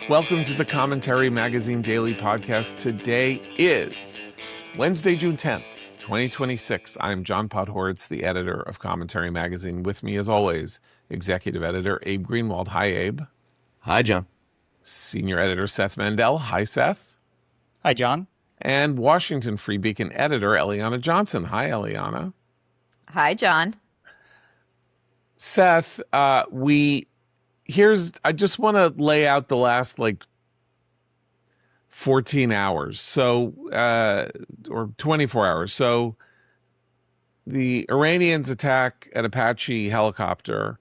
Welcome to the Commentary Magazine Daily Podcast. Today is Wednesday, June 10th, 2026. I'm John Podhoretz, the editor of Commentary Magazine. With me, as always, executive editor Abe Greenwald. Hi, Abe. Hi, John. Senior editor Seth Mandel. Hi, Seth. Hi, John. And Washington Free Beacon editor Eliana Johnson. Hi, Eliana. Hi, John. Seth, I just want to lay out the last 14 hours, or 24 hours. So the Iranians attack an Apache helicopter,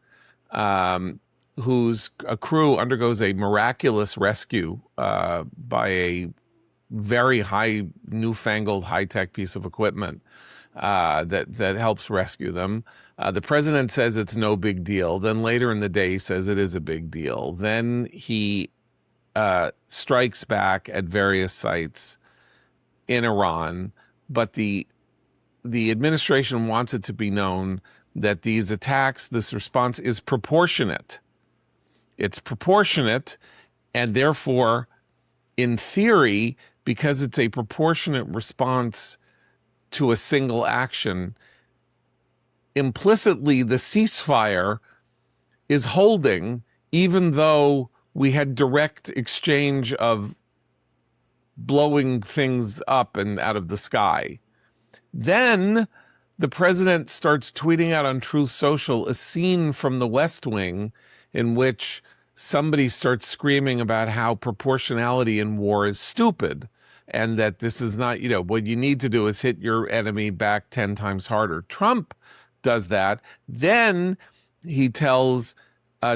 whose crew undergoes a miraculous rescue by a very newfangled high-tech piece of equipment that helps rescue them. The president says it's no big deal. Then later in the day, he says it is a big deal. Then he strikes back at various sites in Iran, but the administration wants it to be known that these attacks, this response is proportionate. It's proportionate, and therefore, in theory, because it's a proportionate response to a single action, implicitly the ceasefire is holding, even though we had direct exchange of blowing things up and out of the sky. Then the president starts tweeting out on Truth Social a scene from The West Wing in which somebody starts screaming about how proportionality in war is stupid and that this is not, what you need to do is hit your enemy back 10 times harder. Trump does that. Then he tells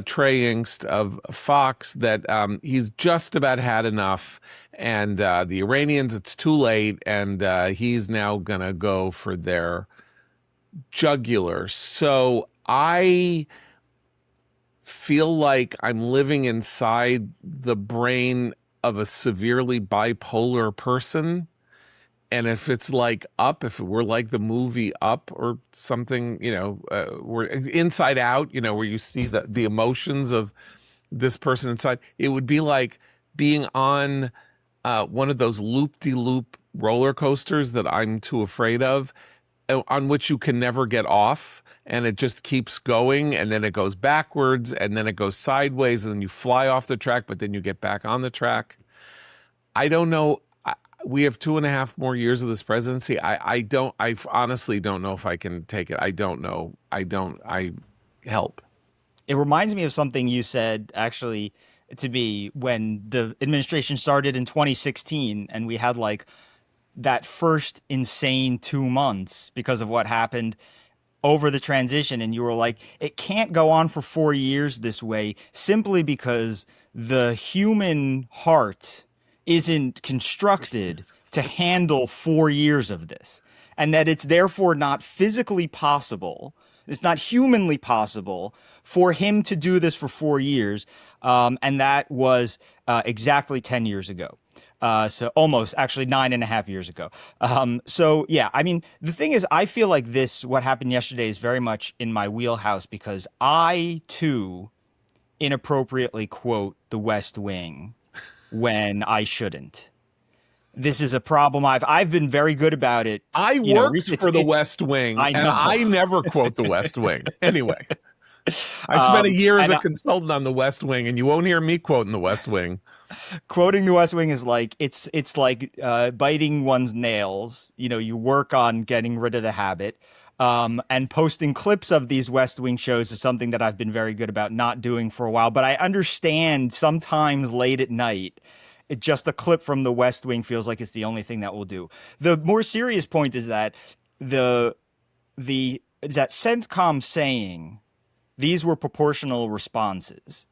Trey Yingst of Fox that he's just about had enough, and the Iranians, it's too late, and he's now going to go for their jugular. So I feel like I'm living inside the brain of a severely bipolar person. And if it's like Up, if it were like the movie Up or something, we're Inside Out, where you see the emotions of this person inside, it would be like being on one of those loop-de-loop roller coasters that I'm too afraid of, on which you can never get off. And it just keeps going, and then it goes backwards, and then it goes sideways, and then you fly off the track, but then you get back on the track. I don't know. We have 2.5 more years of this presidency. I honestly don't know if I can take it. I don't know. I help. It reminds me of something you said, actually, to me when the administration started in 2016, and we had that first insane 2 months because of what happened over the transition. And you were like, it can't go on for 4 years this way, simply because the human heart isn't constructed to handle 4 years of this, and that it's therefore not physically possible. It's not humanly possible for him to do this for 4 years. And that was exactly 10 years ago. So almost actually 9.5 years ago. Yeah, I mean, the thing is, I feel like what happened yesterday is very much in my wheelhouse, because I too inappropriately quote The West Wing when I shouldn't. This is a problem. I've been very good about it. I worked for The West Wing, and I never quote The West Wing. Anyway, I spent a year as a consultant on The West Wing, and you won't hear me quoting The West Wing. Quoting The West Wing is it's like biting one's nails. You work on getting rid of the habit. And posting clips of these West Wing shows is something that I've been very good about not doing for a while. But I understand sometimes late at night, just a clip from The West Wing feels like it's the only thing that will do. The more serious point is that that CENTCOM saying these were proportional responses.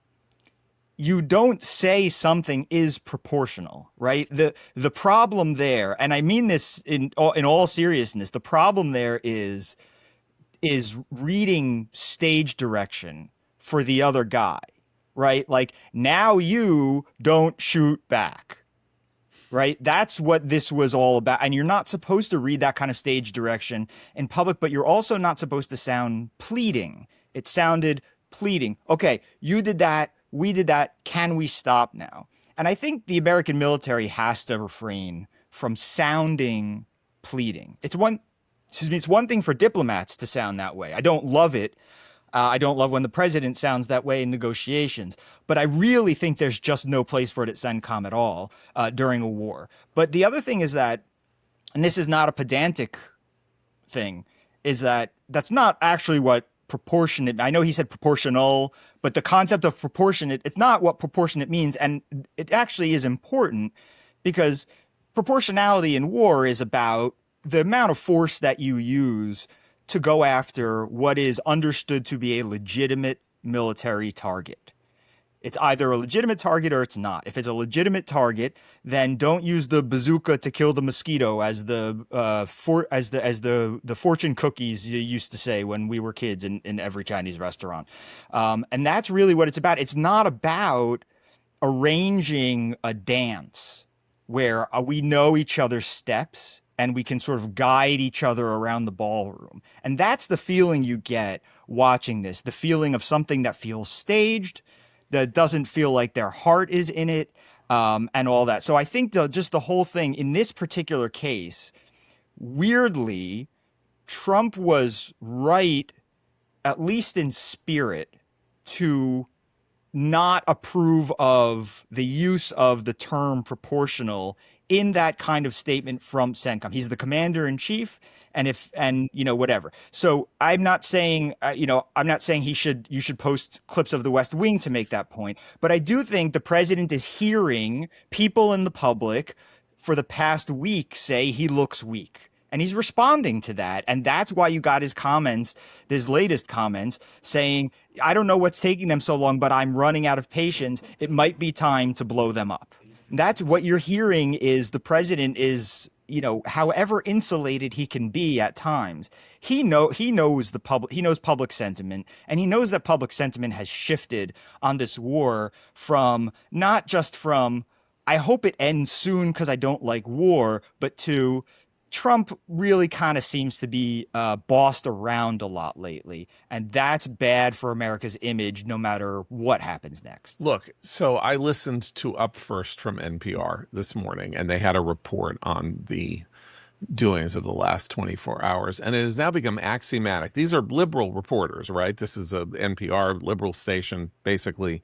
You don't say something is proportional, right? The problem there, and I mean this in all seriousness, the problem there is reading stage direction for the other guy, right? Like, now you don't shoot back, right? That's what this was all about. And you're not supposed to read that kind of stage direction in public, but you're also not supposed to sound pleading. It sounded pleading. Okay, you did that. We did that. Can we stop now? And I think the American military has to refrain from sounding pleading. It's one thing for diplomats to sound that way. I don't love it. I don't love when the president sounds that way in negotiations, but I really think there's just no place for it at CENTCOM at all during a war. But the other thing is that, and this is not a pedantic thing, is that that's not actually what proportionate. I know he said proportional, but the concept of proportionate, it's not what proportionate means. And it actually is important because proportionality in war is about the amount of force that you use to go after what is understood to be a legitimate military target. It's either a legitimate target or it's not. If it's a legitimate target, then don't use the bazooka to kill the mosquito, as the fortune cookies you used to say when we were kids in every Chinese restaurant. And that's really what it's about. It's not about arranging a dance where we know each other's steps and we can sort of guide each other around the ballroom. And that's the feeling you get watching this, the feeling of something that feels staged, that doesn't feel like their heart is in it, and all that. So I think just the whole thing in this particular case, weirdly, Trump was right, at least in spirit, to not approve of the use of the term proportional in that kind of statement from CENTCOM. He's the commander in chief, and whatever. So I'm not saying, you should post clips of the West Wing to make that point, but I do think the president is hearing people in the public for the past week say he looks weak. And he's responding to that. And that's why you got his latest comments saying, I don't know what's taking them so long, but I'm running out of patience. It might be time to blow them up. That's what you're hearing is the president is, however insulated he can be at times, he knows public sentiment, and he knows that public sentiment has shifted on this war from not just from, I hope it ends soon because I don't like war, but to Trump really kind of seems to be bossed around a lot lately, and that's bad for America's image no matter what happens next. Look, so I listened to Up First from NPR this morning, and they had a report on the doings of the last 24 hours, and it has now become axiomatic. These are liberal reporters, right? This is a NPR liberal station, basically.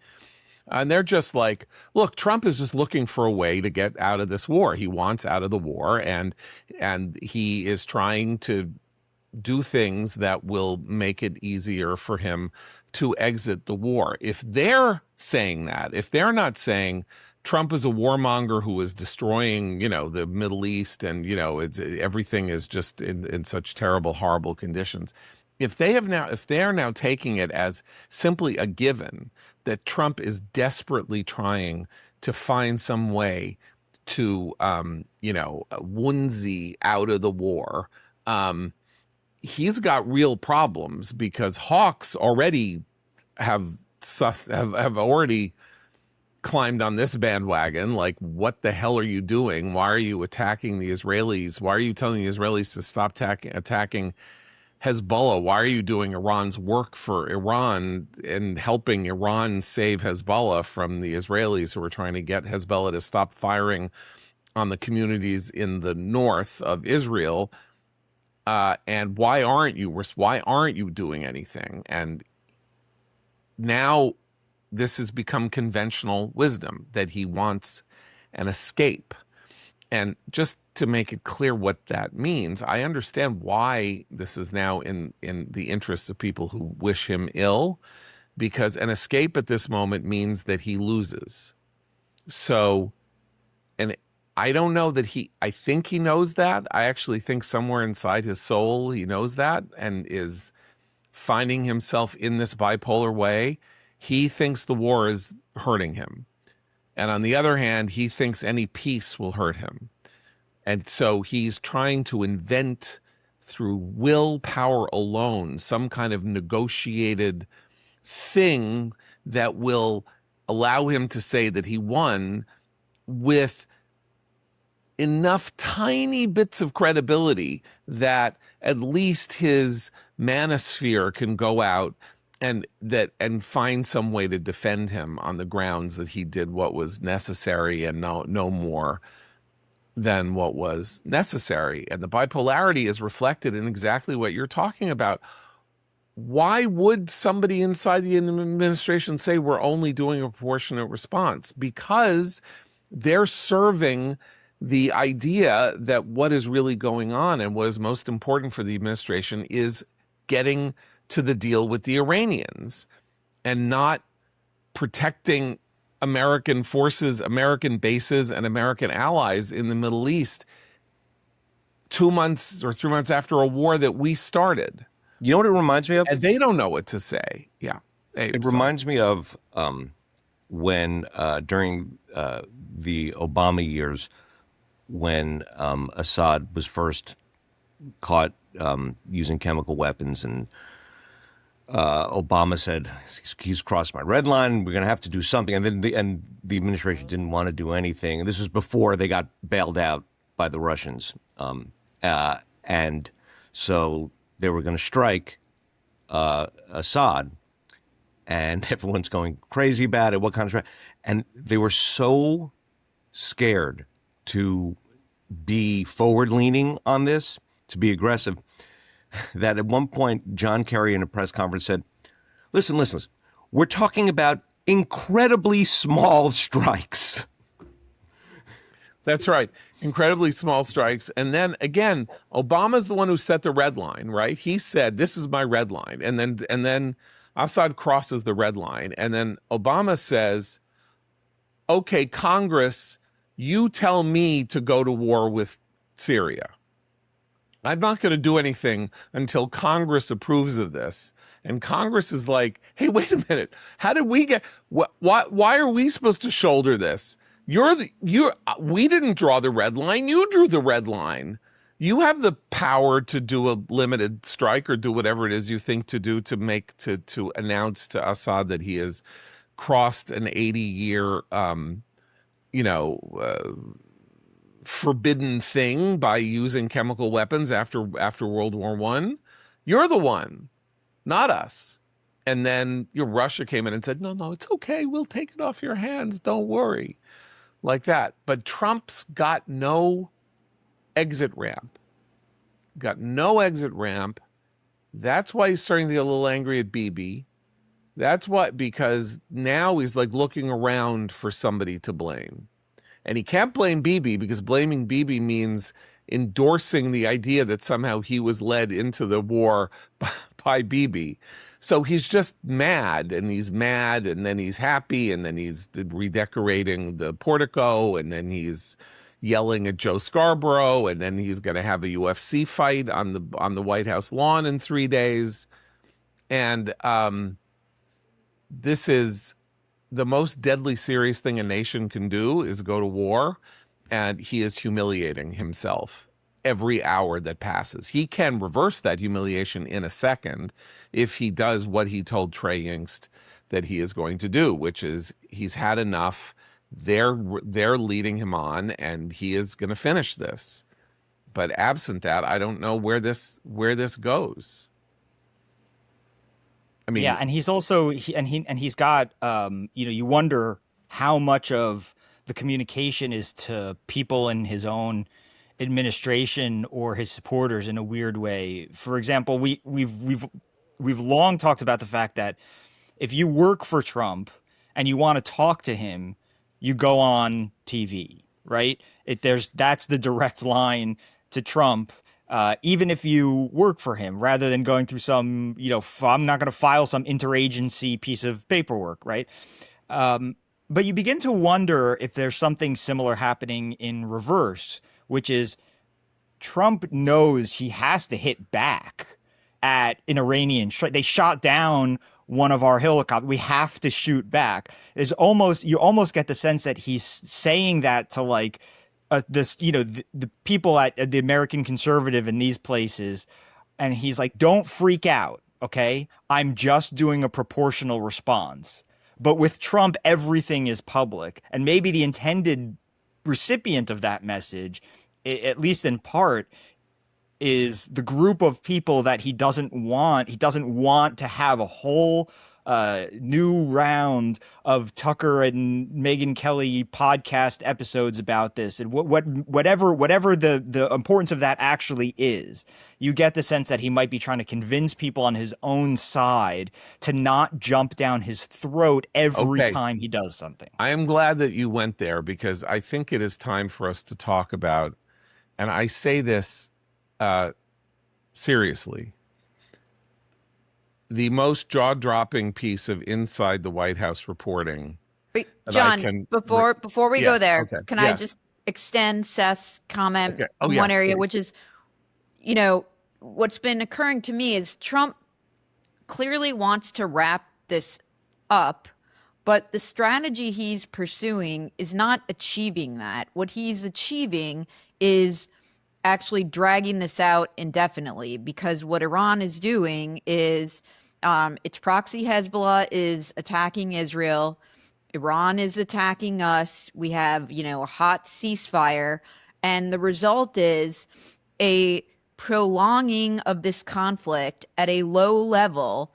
And they're just like, look, Trump is just looking for a way to get out of this war. He wants out of the war, and he is trying to do things that will make it easier for him to exit the war. If they're saying that, if they're not saying Trump is a warmonger who is destroying, the Middle East, and, everything is just in such terrible, horrible conditions. If they are now taking it as simply a given that Trump is desperately trying to find some way to, onesie out of the war, he's got real problems because hawks already have already climbed on this bandwagon. Like, what the hell are you doing? Why are you attacking the Israelis? Why are you telling the Israelis to stop attacking Hezbollah? Why are you doing Iran's work for Iran and helping Iran save Hezbollah from the Israelis who are trying to get Hezbollah to stop firing on the communities in the north of Israel? And why aren't you doing anything? And now this has become conventional wisdom that he wants an escape. And just to make it clear what that means, I understand why this is now in the interests of people who wish him ill, because an escape at this moment means that he loses. So, and I don't know that I think he knows that. I actually think somewhere inside his soul he knows that and is finding himself in this bipolar way. He thinks the war is hurting him. And on the other hand, he thinks any peace will hurt him. And so he's trying to invent through willpower alone some kind of negotiated thing that will allow him to say that he won with enough tiny bits of credibility that at least his manosphere can go out and find some way to defend him on the grounds that he did what was necessary and no more than what was necessary. And the bipolarity is reflected in exactly what you're talking about. Why would somebody inside the administration say we're only doing a proportionate response? Because they're serving the idea that what is really going on and what is most important for the administration is getting to the deal with the Iranians and not protecting American forces, American bases, and American allies in the Middle East 2 months or 3 months after a war that we started. You know what it reminds me of? And they don't know what to say. Yeah. It reminds me of when during the Obama years, when Assad was first caught using chemical weapons, and Obama said, he's crossed my red line, we're going to have to do something. And then the administration didn't want to do anything. And this was before they got bailed out by the Russians. And so they were going to strike Assad, and everyone's going crazy about it. What kind of strike? And they were so scared to be forward-leaning on this, to be aggressive, that at one point John Kerry in a press conference said, listen, we're talking about incredibly small strikes. That's right. Incredibly small strikes. And then again, Obama's the one who set the red line, right? He said, this is my red line. And then Assad crosses the red line. And then Obama says, okay, Congress, you tell me to go to war with Syria. I'm not going to do anything until Congress approves of this. And Congress is like, hey, wait a minute. How did we get, why are we supposed to shoulder this? We didn't draw the red line. You drew the red line. You have the power to do a limited strike or do whatever it is you think to do to announce to Assad that he has crossed an 80-year, forbidden thing by using chemical weapons after World War I. You're the one, not us. And then Russia came in and said, no, it's okay. We'll take it off your hands. Don't worry. Like that. But Trump's got no exit ramp. That's why he's starting to get a little angry at Bibi. That's why, because now he's like looking around for somebody to blame. And he can't blame Bibi because blaming Bibi means endorsing the idea that somehow he was led into the war by Bibi. So he's just mad, and then he's happy, and then he's redecorating the portico, and then he's yelling at Joe Scarborough, and then he's going to have a UFC fight on the White House lawn in 3 days. And this is the most deadly serious thing a nation can do, is go to war, and he is humiliating himself every hour that passes. He can reverse that humiliation in a second if he does what he told Trey Yingst that he is going to do, which is he's had enough. They're leading him on, and he is going to finish this. But absent that, I don't know where this goes. I mean, yeah, and he's also he's got you wonder how much of the communication is to people in his own administration or his supporters in a weird way. For example, we've long talked about the fact that if you work for Trump and you want to talk to him, you go on TV, right? That's the direct line to Trump. Even if you work for him, rather than going through some, I'm not going to file some interagency piece of paperwork, right? But you begin to wonder if there's something similar happening in reverse, which is Trump knows he has to hit back at an Iranian strike. They shot down one of our helicopters. We have to shoot back. You almost get the sense that he's saying that to the people at the American Conservative in these places, and he's like, don't freak out, okay? I'm just doing a proportional response. But with Trump, everything is public, and maybe the intended recipient of that message, at least in part, is the group of people that he doesn't want. He doesn't want to have a whole new round of Tucker and Megyn Kelly podcast episodes about this, and whatever the importance of that actually is. You get the sense that he might be trying to convince people on his own side to not jump down his throat every time he does something. I am glad that you went there, because I think it is time for us to talk about, and I say this seriously, the most jaw-dropping piece of inside the White House reporting. Wait, John, before we go there, can I just extend Seth's comment in one area, which is, what's been occurring to me is Trump clearly wants to wrap this up, but the strategy he's pursuing is not achieving that. What he's achieving is actually dragging this out indefinitely, because what Iran is doing is its proxy Hezbollah is attacking Israel. Iran is attacking us. We have, a hot ceasefire. And the result is a prolonging of this conflict at a low level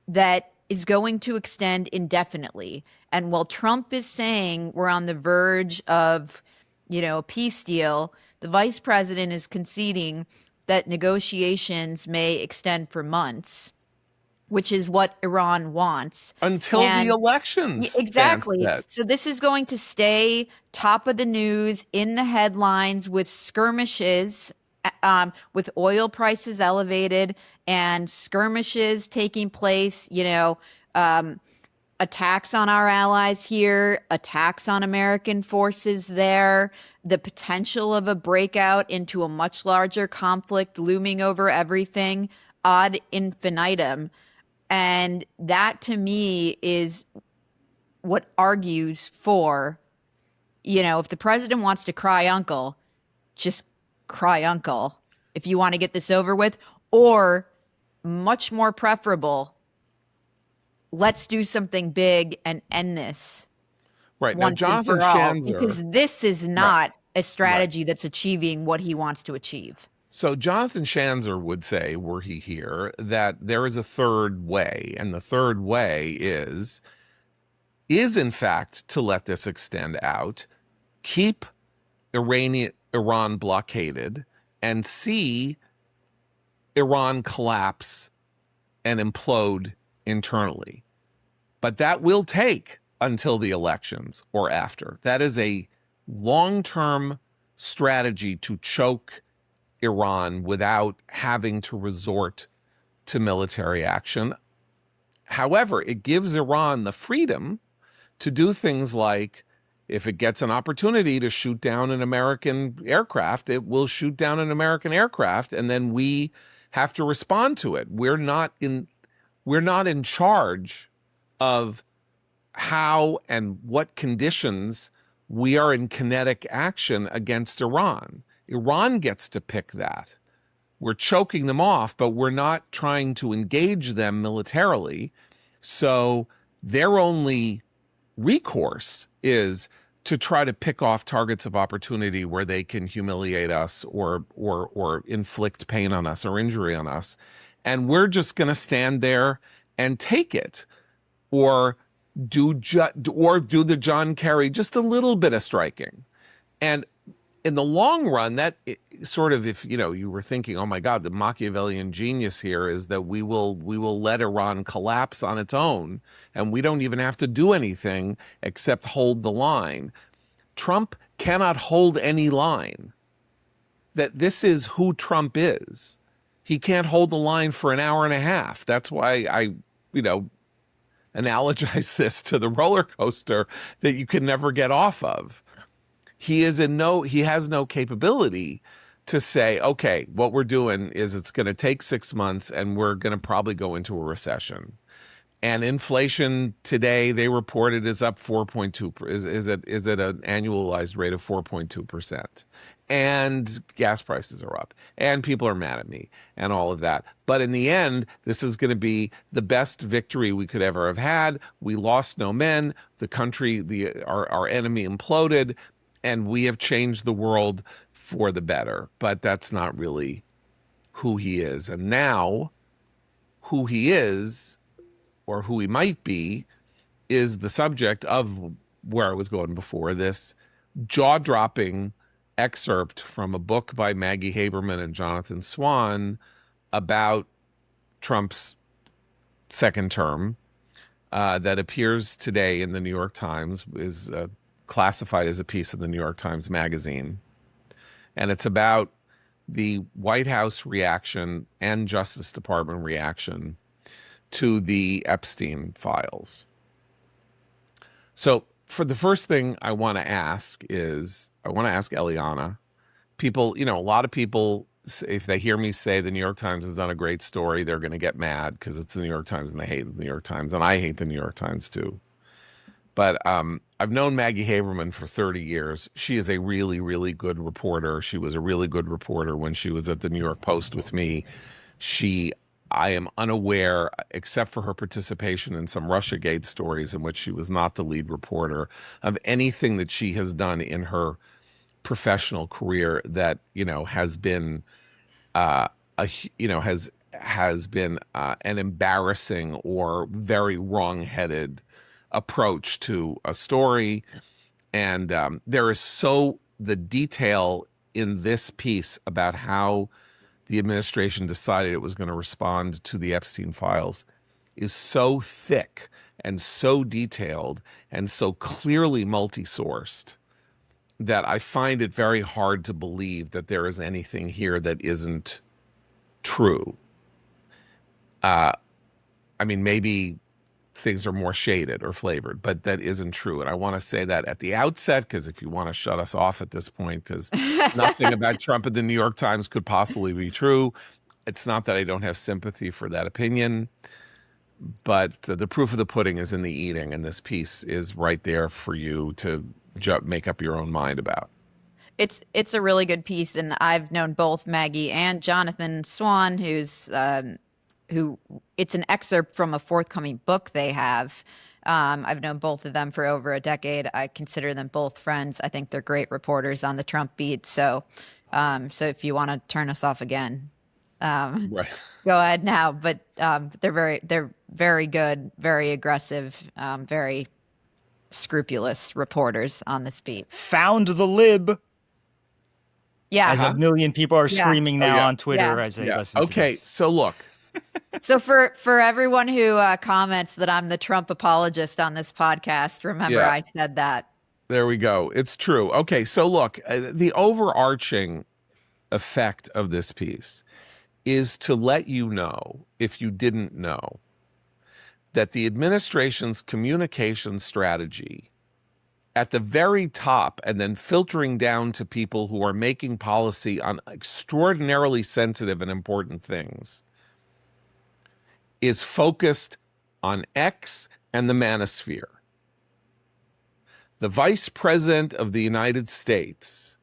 that is going to extend indefinitely. And while Trump is saying we're on the verge of, a peace deal, the vice president is conceding that negotiations may extend for months, which is what Iran wants. Until the elections. Exactly. So this is going to stay top of the news, in the headlines, with skirmishes, with oil prices elevated and skirmishes taking place, attacks on our allies here, attacks on American forces there, the potential of a breakout into a much larger conflict looming over everything ad infinitum. And that, to me, is what argues for, if the president wants to cry uncle, just cry uncle if you want to get this over with, or much more preferable, let's do something big and end this. Right. Now, Jonathan Schanzer, because this is not a strategy that's achieving what he wants to achieve. So Jonathan Schanzer would say, were he here, that there is a third way, and the third way is in fact to let this extend out, keep Iran blockaded, and see Iran collapse and implode internally. But that will take until the elections or after. That is a long-term strategy to choke Iran without having to resort to military action. However, it gives Iran the freedom to do things like, if it gets an opportunity to shoot down an American aircraft, it will shoot down an American aircraft, and then we have to respond to it. We're not in charge of how and what conditions we are in kinetic action against Iran. Iran gets to pick that. We're choking them off, but we're not trying to engage them militarily. So their only recourse is to try to pick off targets of opportunity where they can humiliate us or inflict pain on us or injury on us. And we're just going to stand there and take it, or do the John Kerry, just a little bit of striking. And in the long run, that sort of, if you were thinking, oh my God, the Machiavellian genius here is that we will let Iran collapse on its own, and we don't even have to do anything except hold the line. Trump cannot hold any line. That this is who Trump is. He can't hold the line for an hour and a half. That's why I, analogize this to the roller coaster that you can never get off of. He has no capability to say, okay, what we're doing is it's going to take 6 months and we're going to probably go into a recession. And inflation today, they reported, is up 4.2. Is it an annualized rate of 4.2%? And gas prices are up, and people are mad at me, and all of that. But in the end, this is going to be the best victory we could ever have had. We lost no men. The country, our enemy imploded, and we have changed the world for the better. But that's not really who he is. And now who he is, or who he might be, is the subject of where I was going before, this jaw-dropping excerpt from a book by Maggie Haberman and Jonathan Swan about Trump's second term that appears today in the New York Times, is classified as a piece of the New York Times Magazine. And it's about the White House reaction and Justice Department reaction to the Epstein files. So for the first thing I want to ask is, I want to ask Eliana. People, a lot of people, if they hear me say the New York Times has done a great story, they're going to get mad because it's the New York Times and they hate the New York Times. And I hate the New York Times too. But I've known Maggie Haberman for 30 years. She is a really, really good reporter. She was a really good reporter when she was at the New York Post with me. I am unaware, except for her participation in some Russiagate stories in which she was not the lead reporter, of anything that she has done in her professional career that has been has been an embarrassing or very wrong-headed approach to a story. And there is the detail in this piece about how the administration decided it was going to respond to the Epstein files is so thick and so detailed and so clearly multi-sourced that I find it very hard to believe that there is anything here that isn't true. Maybe things are more shaded or flavored, but that isn't true. And I want to say that at the outset, because if you want to shut us off at this point, because nothing about Trump in the New York Times could possibly be true. It's not that I don't have sympathy for that opinion, but the proof of the pudding is in the eating, and this piece is right there for you to make up your own mind about. It's a really good piece, and I've known both Maggie and Jonathan Swan, who it's an excerpt from a forthcoming book they have. I've known both of them for over a decade. I consider them both friends. I think they're great reporters on the Trump beat. So if you want to turn us off again, right, go ahead now. But they're very good, very aggressive, very scrupulous reporters on this beat. Found the lib. Yeah. As a million people are screaming now on Twitter as they listen to this. So look. So for everyone who comments that I'm the Trump apologist on this podcast, remember I said that. There we go. It's true. Okay, so look, the overarching effect of this piece is to let you know, if you didn't know, that the administration's communication strategy at the very top and then filtering down to people who are making policy on extraordinarily sensitive and important things is focused on X and the manosphere. The Vice President of the United States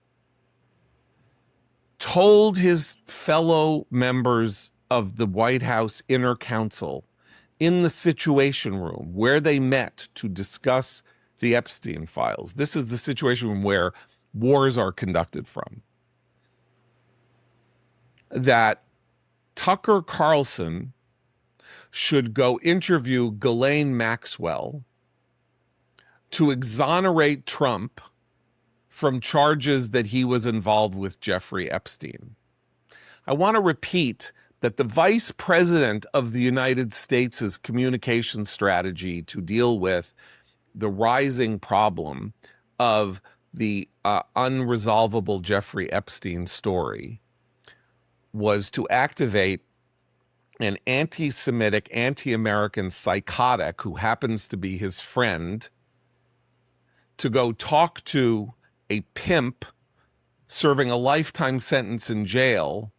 told his fellow members of the White House Inner Council in the Situation Room where they met to discuss the Epstein files. This is the Situation Room where wars are conducted from. That Tucker Carlson should go interview Ghislaine Maxwell to exonerate Trump from charges that he was involved with Jeffrey Epstein. I want to repeat that the Vice President of the United States' communication strategy to deal with the rising problem of the unresolvable Jeffrey Epstein story was to activate an anti-Semitic, anti-American psychotic who happens to be his friend to go talk to a pimp serving a lifetime sentence in jail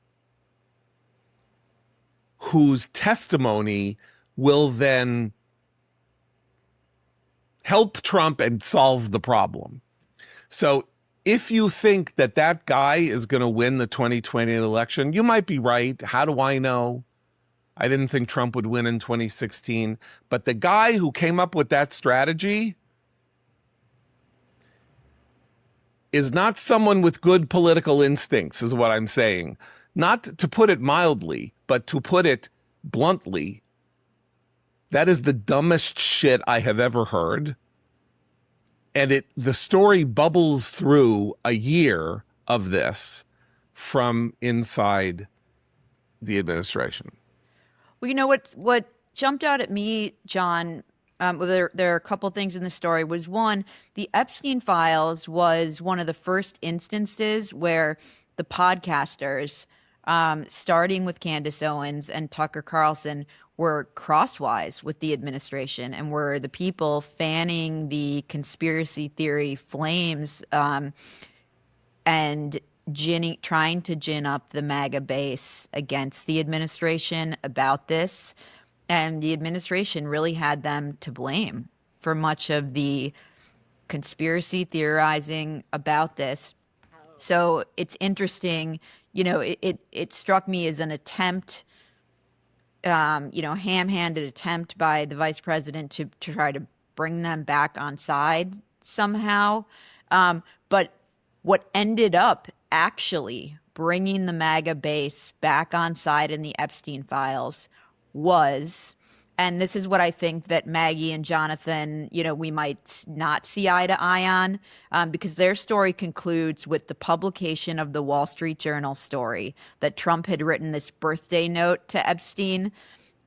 whose testimony will then help Trump and solve the problem. So if you think that that guy is going to win the 2020 election, you might be right. How do I know? I didn't think Trump would win in 2016. But the guy who came up with that strategy is not someone with good political instincts, is what I'm saying. not to put it mildly, but to put it bluntly, that is the dumbest shit I have ever heard. And the story bubbles through a year of this from inside the administration. Well, you know what jumped out at me, John, there are a couple things in the story. Was one, the Epstein files was one of the first instances where the podcasters, starting with Candace Owens and Tucker Carlson, were crosswise with the administration and were the people fanning the conspiracy theory flames, and trying to gin up the MAGA base against the administration about this. And the administration really had them to blame for much of the conspiracy theorizing about this. So it's interesting, it struck me as an attempt, ham-handed attempt by the vice president to try to bring them back on side somehow. But what ended up actually bringing the MAGA base back on side in the Epstein files was, and this is what I think that Maggie and Jonathan, we might not see eye to eye on, because their story concludes with the publication of the Wall Street Journal story that Trump had written this birthday note to Epstein.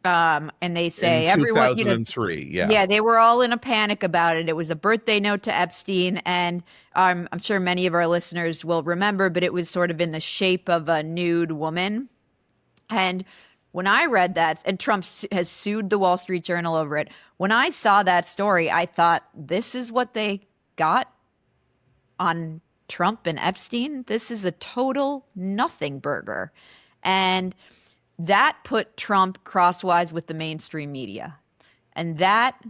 And they say in everyone, 2003, yeah, they were all in a panic about it. It was a birthday note to Epstein, and I'm sure many of our listeners will remember, but it was sort of in the shape of a nude woman. And when I read that, and Trump has sued the Wall Street Journal over it, when I saw that story, I thought, this is what they got on Trump and Epstein? This is a total nothing burger. And that put Trump crosswise with the mainstream media. And that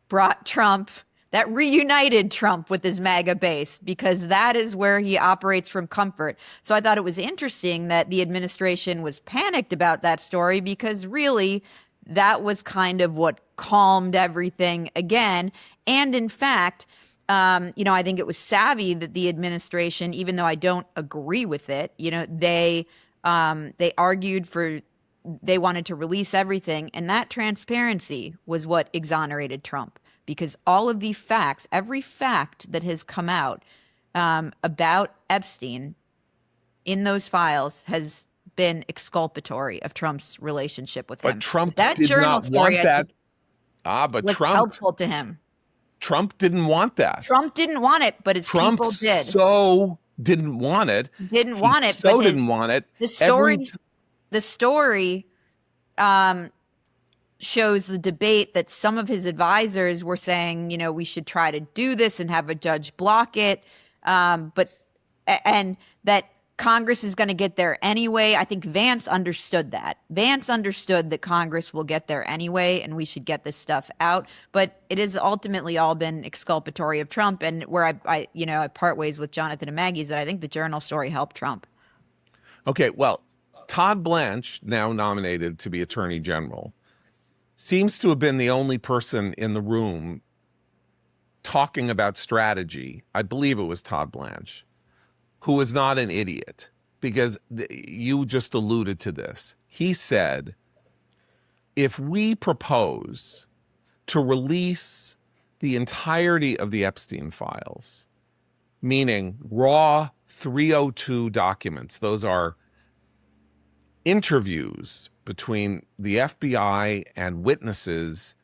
brought Trump, that reunited Trump with his MAGA base, because that is where he operates from comfort. So I thought it was interesting that the administration was panicked about that story, because really that was kind of what calmed everything again. And in fact, I think it was savvy that the administration, even though I don't agree with it, they argued they wanted to release everything. And that transparency was what exonerated Trump, because all of the facts, every fact that has come out about Epstein in those files has been exculpatory of Trump's relationship with him. But Trump that did journal not story, want that. was Trump helpful to him. Trump didn't want that. Trump didn't want it, but his Trump people did. So didn't want it. Didn't want it. So didn't want it. The story shows the debate that some of his advisors were saying, we should try to do this and have a judge block it. And that Congress is going to get there anyway. I think Vance understood that. Vance understood that Congress will get there anyway, and we should get this stuff out. But it has ultimately all been exculpatory of Trump. And where I part ways with Jonathan and Maggie is that I think the journal story helped Trump. Okay, well, Todd Blanche, now nominated to be Attorney General, seems to have been the only person in the room talking about strategy. I believe it was Todd Blanche, who is not an idiot, because you just alluded to this. He said, if we propose to release the entirety of the Epstein files, meaning raw 302 documents, those are interviews between the FBI and witnesses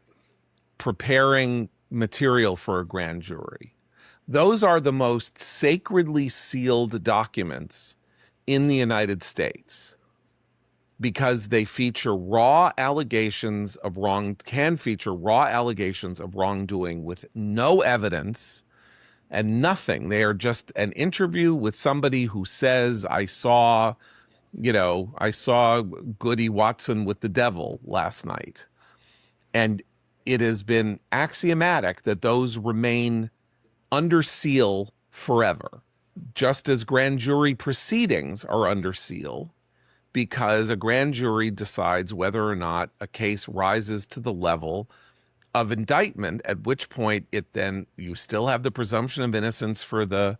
preparing material for a grand jury. Those are the most sacredly sealed documents in the United States, because they feature raw allegations of wrongdoing with no evidence and nothing. They are just an interview with somebody who says, I saw Goody Watson with the devil last night. And it has been axiomatic that those remain under seal forever, just as grand jury proceedings are under seal, because a grand jury decides whether or not a case rises to the level of indictment, at which point you still have the presumption of innocence for the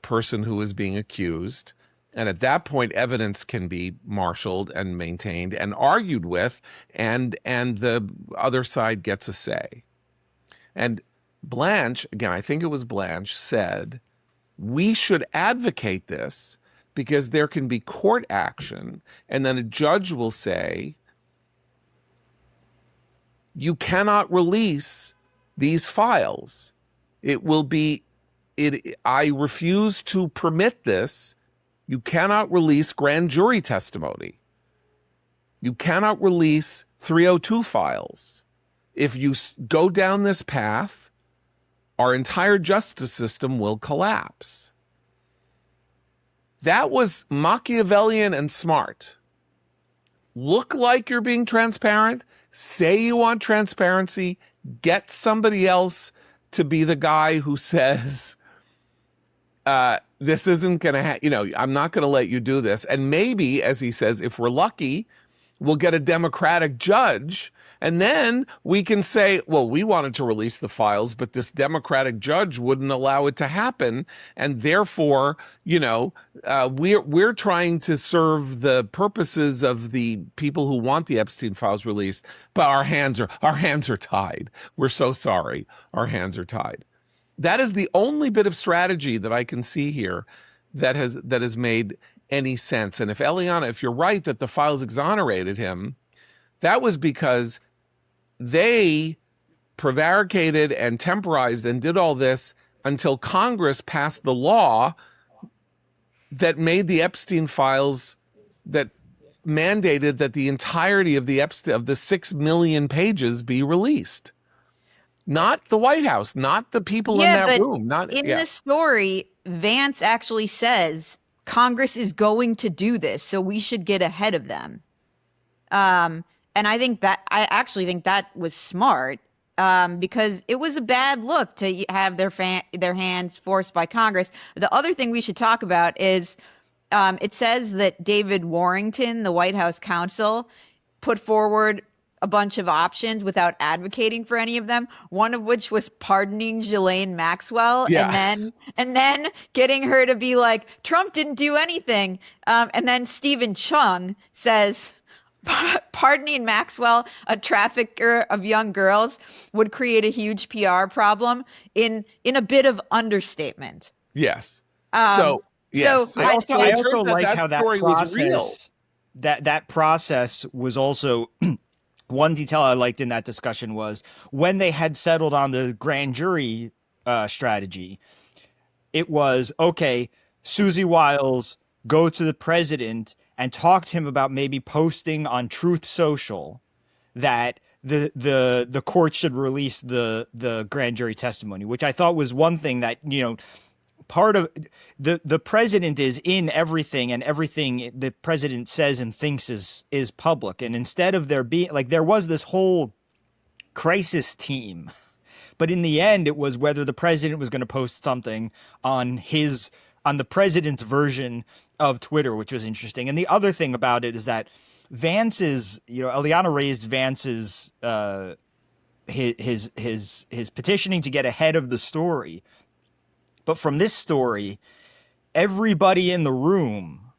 person who is being accused, And at that point, evidence can be marshaled and maintained and argued with, and the other side gets a say. And Blanche, again, I think it was Blanche, said, we should advocate this because there can be court action, and then a judge will say, you cannot release these files. I refuse to permit this. You cannot release grand jury testimony. You cannot release 302 files. If you go down this path, our entire justice system will collapse. That was Machiavellian and smart. Look like you're being transparent. Say you want transparency. Get somebody else to be the guy who says, this isn't going to I'm not going to let you do this. And maybe, as he says, if we're lucky, we'll get a Democratic judge. And then we can say, well, we wanted to release the files, but this Democratic judge wouldn't allow it to happen. And therefore, we're trying to serve the purposes of the people who want the Epstein files released, but our hands are tied. We're so sorry. Our hands are tied. That is the only bit of strategy that I can see here that has made any sense. And if Eliana, if you're right that the files exonerated him, that was because they prevaricated and temporized and did all this until Congress passed the law that made the Epstein files, that mandated that the entirety of the 6 million pages be released. Not the White House, not the people in that room. This story, Vance actually says Congress is going to do this, so we should get ahead of them. And I actually think that was smart, because it was a bad look to have their hands forced by Congress. The other thing we should talk about is it says that David Warrington, the White House counsel, put forward a bunch of options without advocating for any of them, one of which was pardoning Ghislaine Maxwell, and then getting her to be like, Trump didn't do anything. And then Stephen Chung says, pardoning Maxwell, a trafficker of young girls, would create a huge PR problem in a bit of understatement. Yes. I also like how that process was real. That process was also one detail I liked in that discussion was when they had settled on the grand jury strategy. It was, okay, Susie Wiles, go to the president and talk to him about maybe posting on Truth Social that the court should release the grand jury testimony, which I thought was one thing that, part of the president is in everything, and everything the president says and thinks is public. And instead of there being there was this whole crisis team, but in the end it was whether the president was going to post something on the president's version of Twitter, which was interesting. And the other thing about it is that Vance's, Eliana raised Vance's his petitioning to get ahead of the story. But from this story, everybody in the room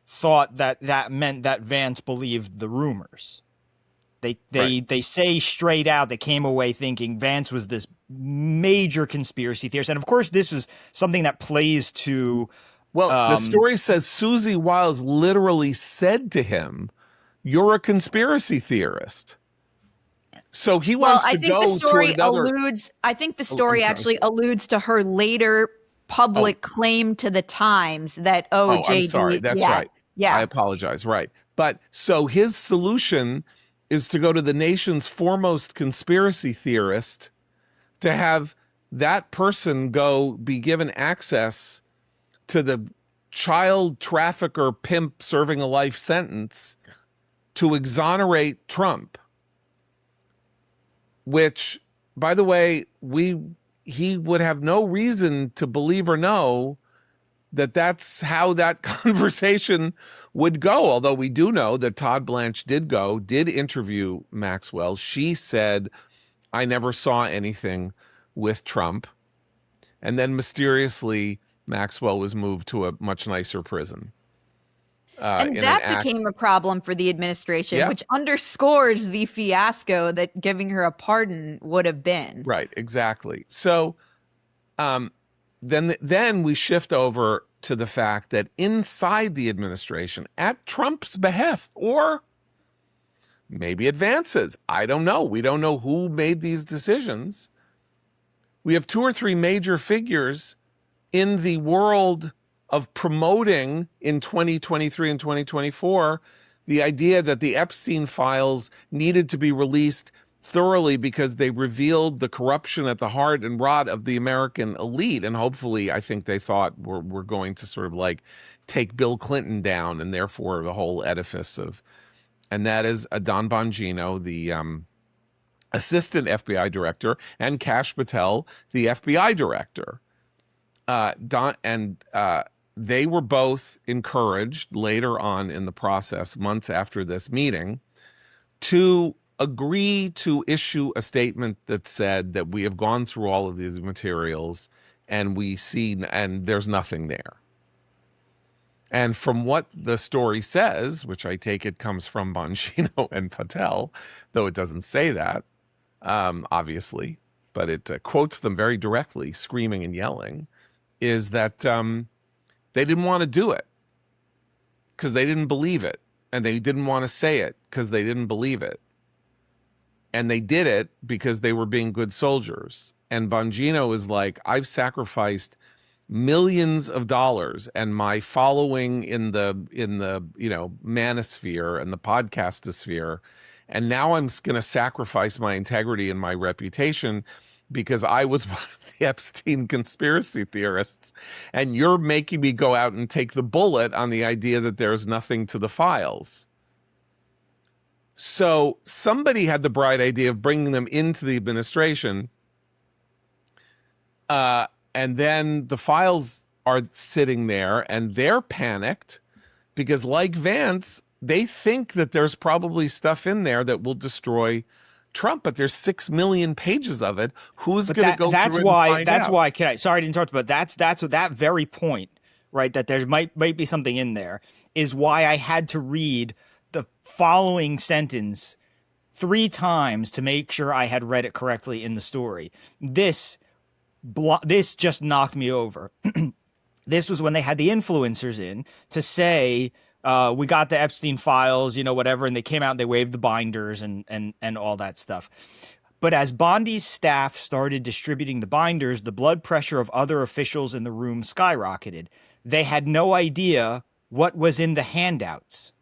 thought that meant that Vance believed the rumors. They say straight out, they came away thinking Vance was this major conspiracy theorist. And of course, this is something that plays to... Well, the story says Susie Wiles literally said to him, "You're a conspiracy theorist." So he wants to go to another... I think the story actually alludes to her later public claim to the Times that, JD... I'm sorry. That's right. Yeah. I apologize. Right. But so his solution is to go to the nation's foremost conspiracy theorist, to have that person be given access to the child trafficker pimp serving a life sentence to exonerate Trump. Which, by the way, he would have no reason to believe or know that that's how that conversation would go. Although we do know that Todd Blanche did interview Maxwell. She said, "I never saw anything with Trump." And then mysteriously, Maxwell was moved to a much nicer prison. And that became a problem for the administration, which underscores the fiasco that giving her a pardon would have been. Right, exactly. So then we shift over to the fact that inside the administration, at Trump's behest, or maybe advances, I don't know. We don't know who made these decisions. We have 2 or 3 major figures in the world of promoting in 2023 and 2024 the idea that the Epstein files needed to be released thoroughly because they revealed the corruption at the heart and rot of the American elite. And hopefully, I think they thought we're going to sort of like take Bill Clinton down, and therefore the whole edifice of, and that is Don Bongino, the assistant FBI director, and Kash Patel, the FBI director. They were both encouraged later on in the process, months after this meeting, to agree to issue a statement that said that we have gone through all of these materials and we see, and there's nothing there. And from what the story says, which I take it comes from Bongino and Patel, though it doesn't say that, obviously, but it quotes them very directly, screaming and yelling, is that they didn't want to do it because they didn't believe it. And they didn't want to say it because they didn't believe it. And they did it because they were being good soldiers. And Bongino is like, I've sacrificed millions of dollars and my following in the manosphere and the podcastosphere. And now I'm going to sacrifice my integrity and my reputation because I was one of the Epstein conspiracy theorists, and you're making me go out and take the bullet on the idea that there's nothing to the files. So somebody had the bright idea of bringing them into the administration, and then the files are sitting there, and they're panicked because, like Vance, they think that there's probably stuff in there that will destroy Trump, but there's 6 million pages of it. Who's going to go through it and find out? That's why. Sorry to interrupt, but that's that very point, right? That there might be something in there is why I had to read the following sentence 3 times to make sure I had read it correctly in the story. This just knocked me over. This was when they had the influencers in to say, we got the Epstein files, whatever, and they came out and they waved the binders and all that stuff. But as Bondi's staff started distributing the binders, the blood pressure of other officials in the room skyrocketed. They had no idea what was in the handouts.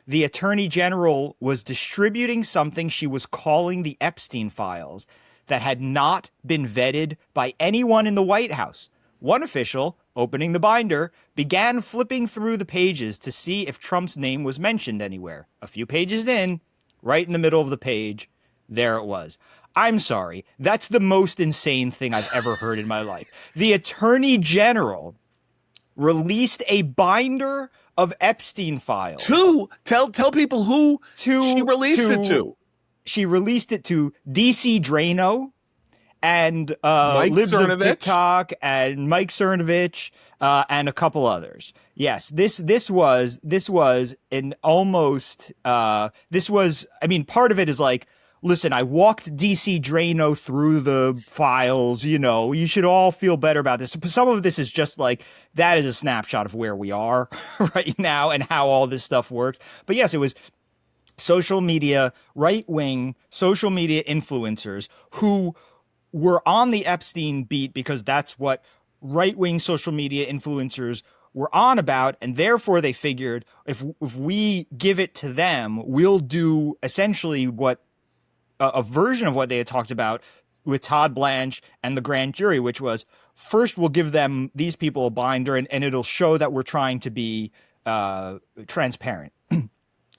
The Attorney General was distributing something she was calling the Epstein files that had not been vetted by anyone in the White House. One official, opening the binder, began flipping through the pages to see if Trump's name was mentioned anywhere. A few pages in, right in the middle of the page, there it was. I'm sorry, that's the most insane thing I've ever heard in my life. The Attorney General released a binder of Epstein files. Tell people who she released it to. She released it to DC Drano and Libs of TikTok and Mike Cernovich and a couple others. Yes, this was an almost I mean, part of it is like, listen, I walked DC Drano through the files, you should all feel better about this. Some of this is just like, that is a snapshot of where we are right now and how all this stuff works. But yes, it was social media, right-wing social media influencers who were on the Epstein beat because that's what right-wing social media influencers were on about, and therefore they figured if we give it to them, we'll do essentially what a version of what they had talked about with Todd Blanche and the grand jury, which was, first we'll give them, these people, a binder, and it'll show that we're trying to be transparent.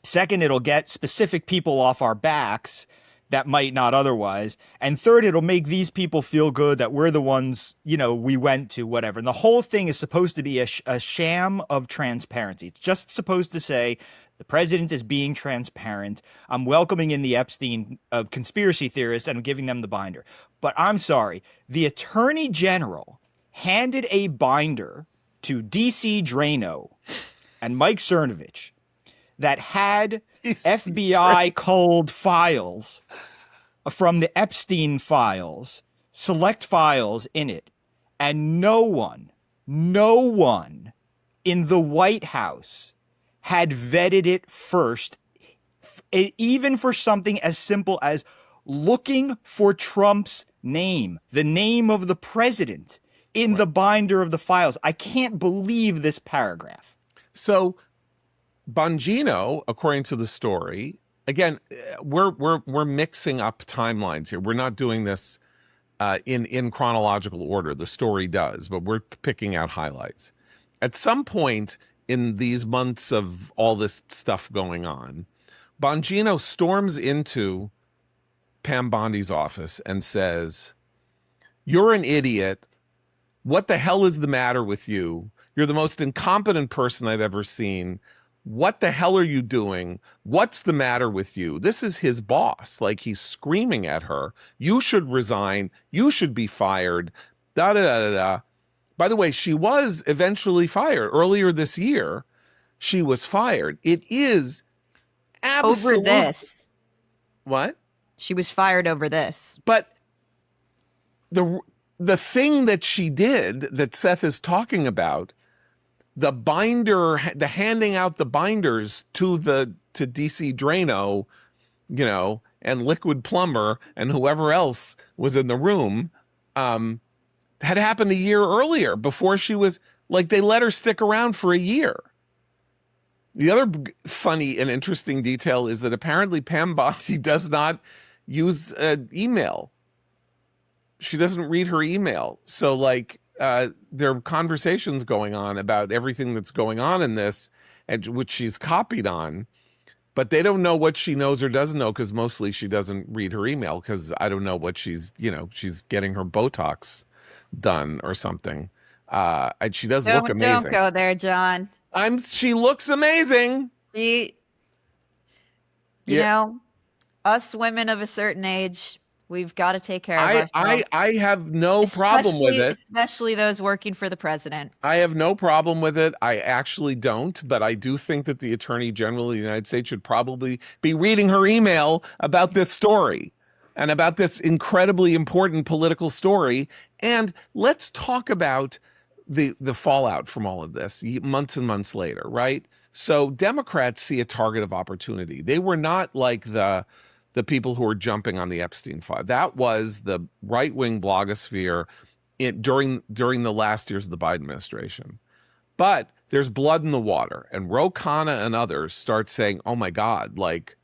Second, it'll get specific people off our backs that might not otherwise. And third, it'll make these people feel good that we're the ones, we went to, whatever. And the whole thing is supposed to be a sham of transparency. It's just supposed to say, the president is being transparent. I'm welcoming in the Epstein conspiracy theorists and I'm giving them the binder. But I'm sorry, the Attorney General handed a binder to DC Drano and Mike Cernovich that had FBI culled files from the Epstein files, select files in it, and no one in the White House had vetted it first, even for something as simple as looking for Trump's name, the name of the president in the binder of the files. I can't believe this paragraph. So Bongino, according to the story, again, we're mixing up timelines here. We're not doing this in chronological order. The story does, but we're picking out highlights. At some point in these months of all this stuff going on, Bongino storms into Pam Bondi's office and says, "You're an idiot. What the hell is the matter with you? You're the most incompetent person I've ever seen. What the hell are you doing? What's the matter with you?" This is his boss. Like, he's screaming at her. "You should resign. You should be fired. Da da da da da." By the way, she was eventually fired. Earlier this year, she was fired. It is absolutely... Over this. What? She was fired over this. But the thing that she did that Seth is talking about, the binder, the handing out the binders to DC Drano, you know, and Liquid Plumber and whoever else was in the room, had happened a year earlier, before she was, like, they let her stick around for a year. The other funny and interesting detail is that apparently Pam Bondi does not use email. She doesn't read her email. So, like, there are conversations going on about everything that's going on in this, and which she's copied on, but they don't know what she knows or doesn't know, because mostly she doesn't read her email, because I don't know what she's, you know, she's getting her Botox done or something. And she does look amazing. Don't go there, John. She looks amazing. You know, us women of a certain age, we've got to take care of ourselves. I have no problem with it. Especially those working for the president. I have no problem with it. I actually don't, but I do think that the Attorney General of the United States should probably be reading her email about this story and about this incredibly important political story. And let's talk about the fallout from all of this months and months later, right? So Democrats see a target of opportunity. They were not like the people who were jumping on the Epstein file. That was the right-wing blogosphere during the last years of the Biden administration. But there's blood in the water, and Ro Khanna and others start saying, "Oh my God, like,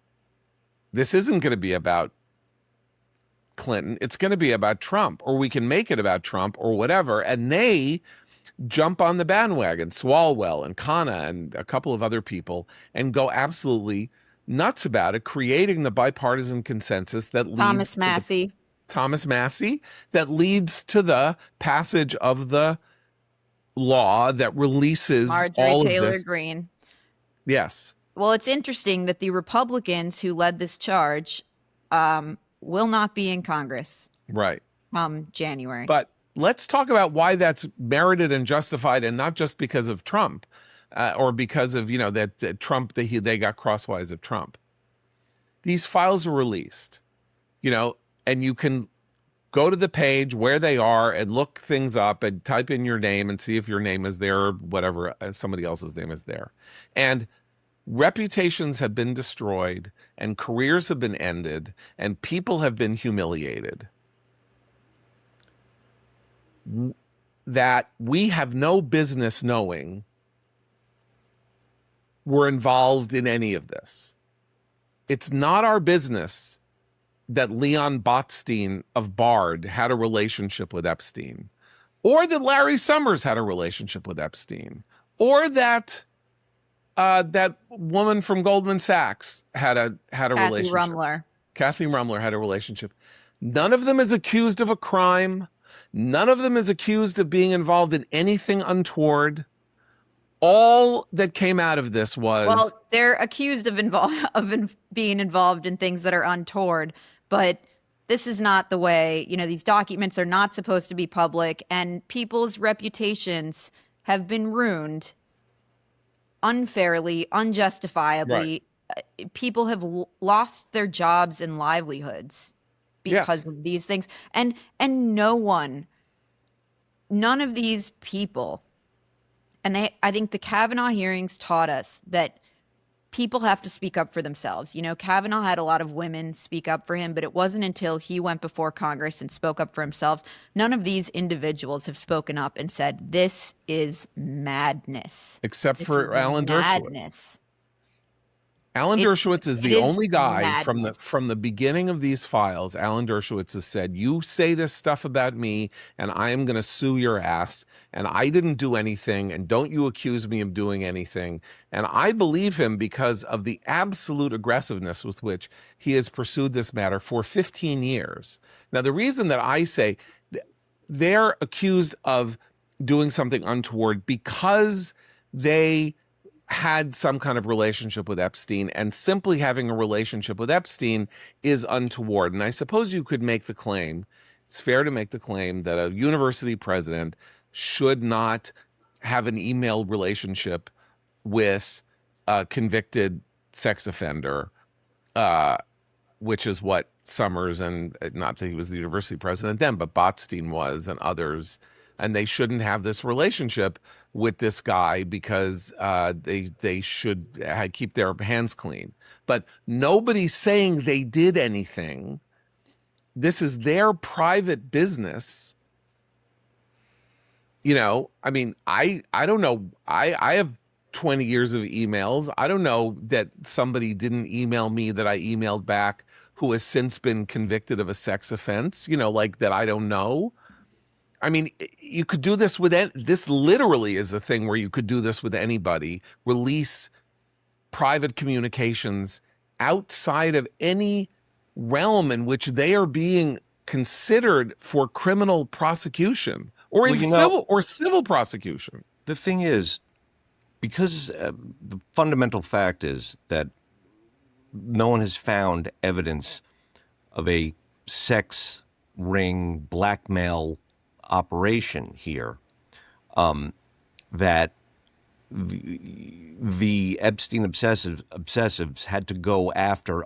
this isn't going to be about Clinton. It's going to be about Trump, or we can make it about Trump, or whatever." And they jump on the bandwagon, Swalwell and Khanna and a couple of other people, and go absolutely nuts about it, creating the bipartisan consensus that leads Thomas Massey, that leads to the passage of the law that releases Marjorie all Taylor of this. Greene. Yes. Well, it's interesting that the Republicans who led this charge will not be in Congress. Right. January. But let's talk about why that's merited and justified, and not just because of Trump. Or because of, you know, that Trump, they got crosswise of Trump. These files are released, you know, and you can go to the page where they are and look things up and type in your name and see if your name is there, or whatever, somebody else's name is there. And reputations have been destroyed, and careers have been ended, and people have been humiliated. That we have no business knowing we're involved in any of this. It's not our business that Leon Botstein of Bard had a relationship with Epstein, or that Larry Summers had a relationship with Epstein, or that that woman from Goldman Sachs had a relationship. Kathy Rumler had a relationship. None of them is accused of a crime. None of them is accused of being involved in anything untoward. All that came out of this was... Well, they're accused of being involved in things that are untoward, but this is not the way. You know, these documents are not supposed to be public, and people's reputations have been ruined unfairly, unjustifiably. People have lost their jobs and livelihoods because of these things. And none of these people, and I think the Kavanaugh hearings taught us that people have to speak up for themselves. You know, Kavanaugh had a lot of women speak up for him, but it wasn't until he went before Congress and spoke up for himself. None of these individuals have spoken up and said, this is madness. Except for Alan Dershowitz. Alan Dershowitz is the only guy from the beginning of these files. Alan Dershowitz has said, you say this stuff about me and I am going to sue your ass, and I didn't do anything, and don't you accuse me of doing anything. And I believe him because of the absolute aggressiveness with which he has pursued this matter for 15 years. Now, the reason that I say they're accused of doing something untoward because they had some kind of relationship with Epstein, and simply having a relationship with Epstein is untoward. And I suppose you could make the claim, it's fair to make the claim, that a university president should not have an email relationship with a convicted sex offender, which is what Summers, and not that he was the university president then, but Botstein was, and others. And they shouldn't have this relationship with this guy because they should keep their hands clean. But nobody's saying they did anything. This is their private business. You know, I mean, I don't know. I have 20 years of emails. I don't know that somebody didn't email me that I emailed back who has since been convicted of a sex offense, you know, like that I don't know. I mean, you could do this with this literally is a thing where you could do this with anybody, release private communications outside of any realm in which they are being considered for criminal prosecution or civil prosecution. The thing is, because the fundamental fact is that no one has found evidence of a sex ring blackmail operation here, that the Epstein obsessives had to go after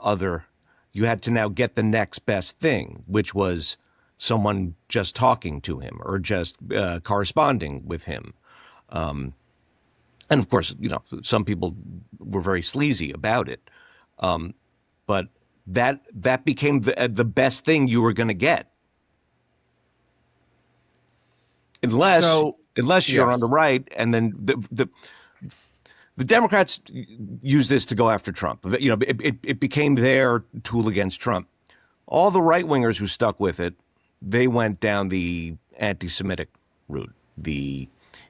you had to now get the next best thing, which was someone just talking to him or just corresponding with him. And of course, you know, some people were very sleazy about it. But that became the best thing you were going to get. Unless you're on the right, and then the Democrats use this to go after Trump. You know, it became their tool against Trump. All the right wingers who stuck with it, they went down the anti-Semitic route.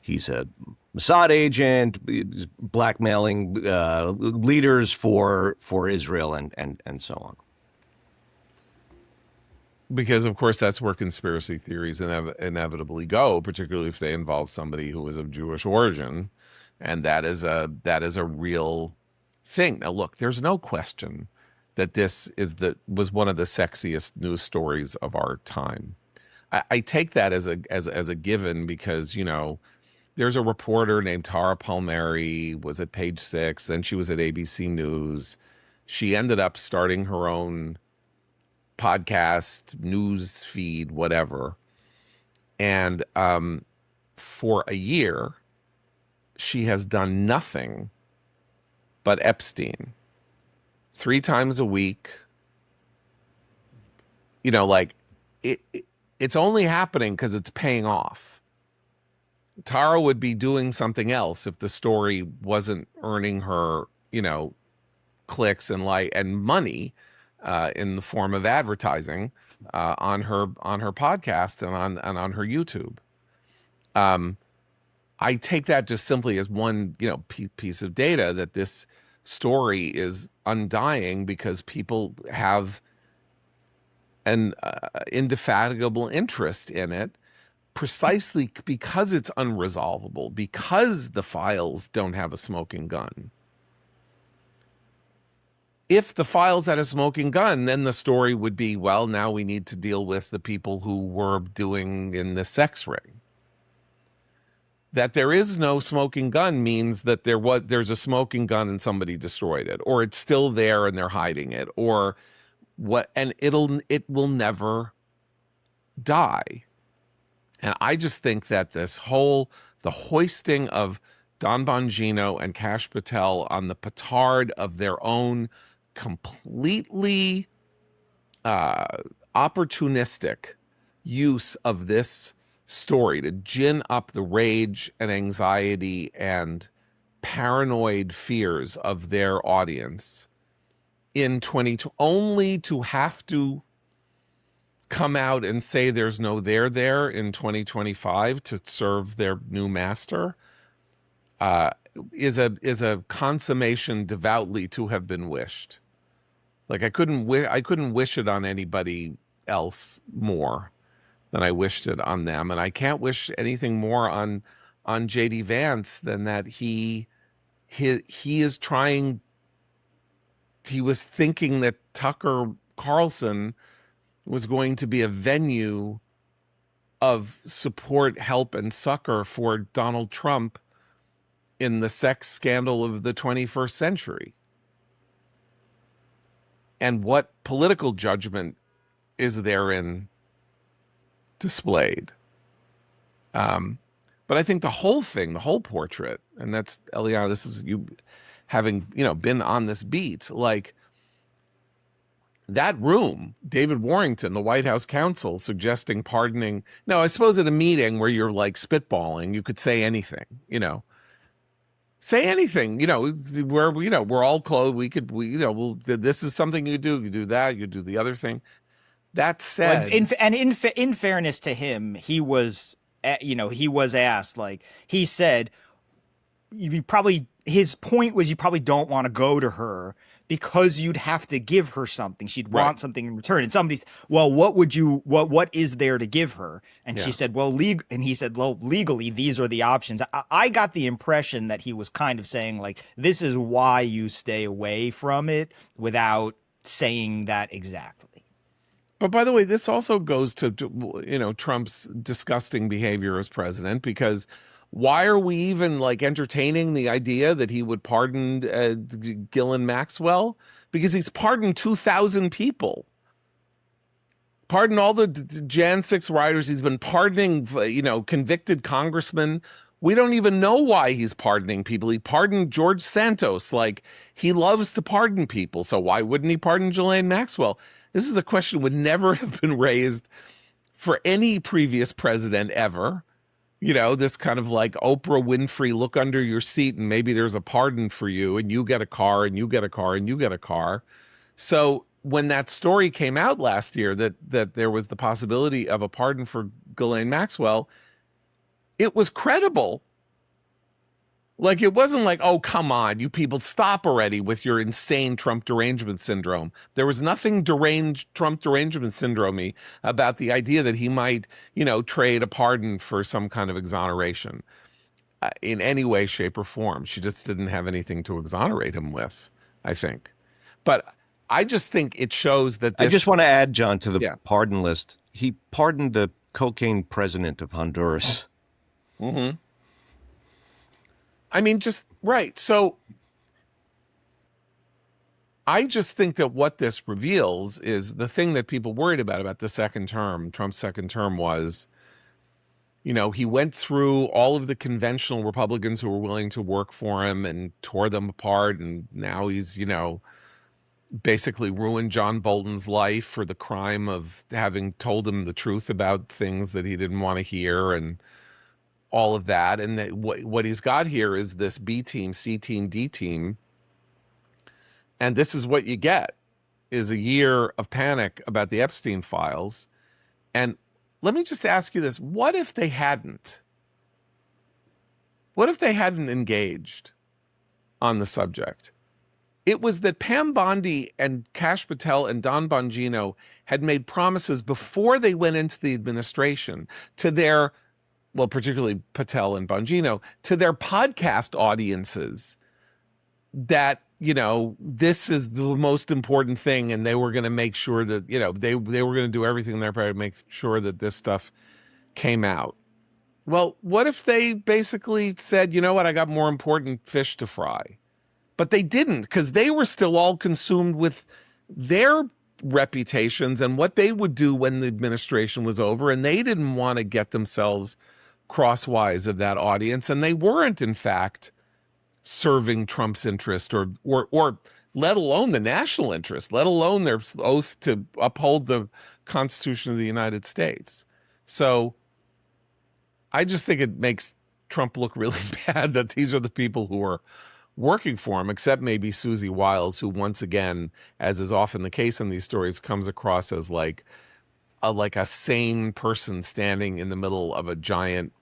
He's a Mossad agent, blackmailing leaders for Israel, and so on. Because, of course, that's where conspiracy theories inevitably go, particularly if they involve somebody who is of Jewish origin, and that is a real thing. Now, look, there's no question that this was one of the sexiest news stories of our time. I take that as a given because, you know, there's a reporter named Tara Palmieri, was at Page Six, then she was at ABC News. She ended up starting her own podcast, news feed, whatever. And for a year, she has done nothing but Epstein. 3 times a week. You know, like it's only happening because it's paying off. Tara would be doing something else if the story wasn't earning her, you know, clicks and money. In the form of advertising on her podcast and on her YouTube. I take that just simply as one, you know, piece of data that this story is undying because people have an indefatigable interest in it, precisely because it's unresolvable, because the files don't have a smoking gun. If the files had a smoking gun, then the story would be, well, now we need to deal with the people who were doing in the sex ring. That there is no smoking gun means that there's a smoking gun and somebody destroyed it, or it's still there and they're hiding it, or what, and it will never die. And I just think that the hoisting of Don Bongino and Kash Patel on the petard of their own completely opportunistic use of this story to gin up the rage and anxiety and paranoid fears of their audience in 2020, only to have to come out and say there's no there in 2025 to serve their new master, is a consummation devoutly to have been wished. Like I couldn't wish it on anybody else more than I wished it on them, and I can't wish anything more on J.D. Vance than that he is trying. He was thinking that Tucker Carlson was going to be a venue of support, help, and succor for Donald Trump in the sex scandal of the 21st century. And what political judgment is therein displayed? But I think the whole thing, the whole portrait, and that's, Eliana, this is you having, been on this beat, like that room, David Warrington, the White House counsel, suggesting pardoning. No, I suppose at a meeting where you're like spitballing, you could say anything, say anything, where, we're all clothed. This is something you do that, you do the other thing. That said, in fairness to him, he was asked, like he said, his point was you probably don't want to go to her because you'd have to give her something. She'd want something in return. And somebody's, well, what is there to give her? And she said, he said, legally, these are the options. I got the impression that he was kind of saying, like, this is why you stay away from it, without saying that exactly. But by the way, this also goes to Trump's disgusting behavior as president, because why are we even like entertaining the idea that he would pardon Ghislaine Maxwell? Because he's pardoned 2,000 people. Pardoned all the Jan 6 rioters. He's been pardoning, convicted congressmen. We don't even know why he's pardoning people. He pardoned George Santos. Like, he loves to pardon people. So why wouldn't he pardon Ghislaine Maxwell? This is a question that would never have been raised for any previous president ever. This kind of like Oprah Winfrey, look under your seat and maybe there's a pardon for you, and you get a car and you get a car and you get a car. So when that story came out last year that there was the possibility of a pardon for Ghislaine Maxwell, it was credible. Like, it wasn't like, oh, come on, you people, stop already with your insane Trump derangement syndrome. There was nothing Trump derangement syndrome-y about the idea that he might, trade a pardon for some kind of exoneration in any way, shape, or form. She just didn't have anything to exonerate him with, I think. But I just think it shows that I just want to add, John, to the pardon list. He pardoned the cocaine president of Honduras. Mm-hmm. I mean, just right. So I just think that what this reveals is the thing that people worried about the second term, Trump's second term, was, he went through all of the conventional Republicans who were willing to work for him and tore them apart. And now he's, basically ruined John Bolton's life for the crime of having told him the truth about things that he didn't want to hear, and all of that. And what he's got here is this B team, C team, D team. And this is what you get, is a year of panic about the Epstein files. And let me just ask you this. What if they hadn't? What if they hadn't engaged on the subject? It was that Pam Bondi and Kash Patel and Don Bongino had made promises before they went into the administration to their, well, particularly Patel and Bongino, to their podcast audiences that, this is the most important thing, and they were going to make sure that, they were going to do everything in their part to make sure that this stuff came out. Well, what if they basically said, you know what, I got more important fish to fry? But they didn't, because they were still all consumed with their reputations and what they would do when the administration was over. And they didn't want to get themselves crosswise of that audience. And they weren't, in fact, serving Trump's interest or let alone the national interest, let alone their oath to uphold the Constitution of the United States. So I just think it makes Trump look really bad that these are the people who are working for him, except maybe Susie Wiles, who once again, as is often the case in these stories, comes across as like a sane person standing in the middle of a giant,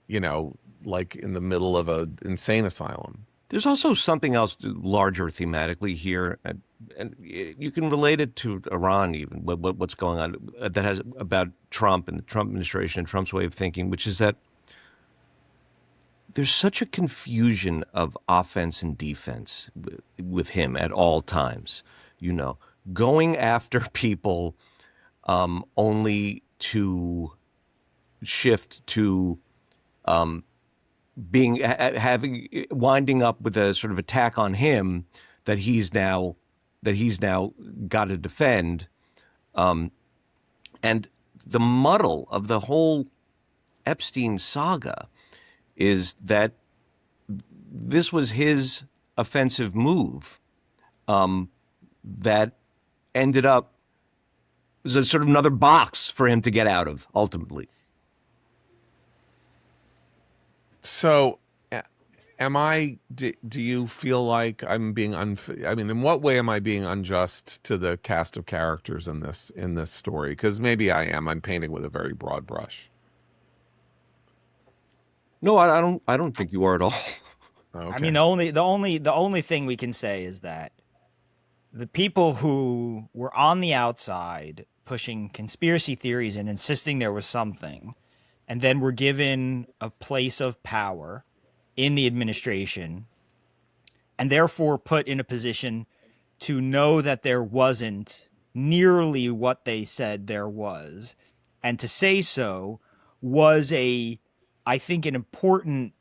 like in the middle of an insane asylum. There's also something else larger thematically here, and you can relate it to Iran even, what's going on that has about Trump and the Trump administration and Trump's way of thinking, which is that there's such a confusion of offense and defense with him at all times, going after people only to shift to winding up with a sort of attack on him that he's now got to defend, and the muddle of the whole Epstein saga is that this was his offensive move that ended up was a sort of another box for him to get out of ultimately. So do you feel like I'm being in what way am I being unjust to the cast of characters in this story? Because maybe I am. I'm painting with a very broad brush. No, I don't think you are at all. Okay. I mean, the only thing we can say is that the people who were on the outside pushing conspiracy theories and insisting there was something, and then were given a place of power in the administration, and therefore put in a position to know that there wasn't nearly what they said there was, and to say so was I think, an important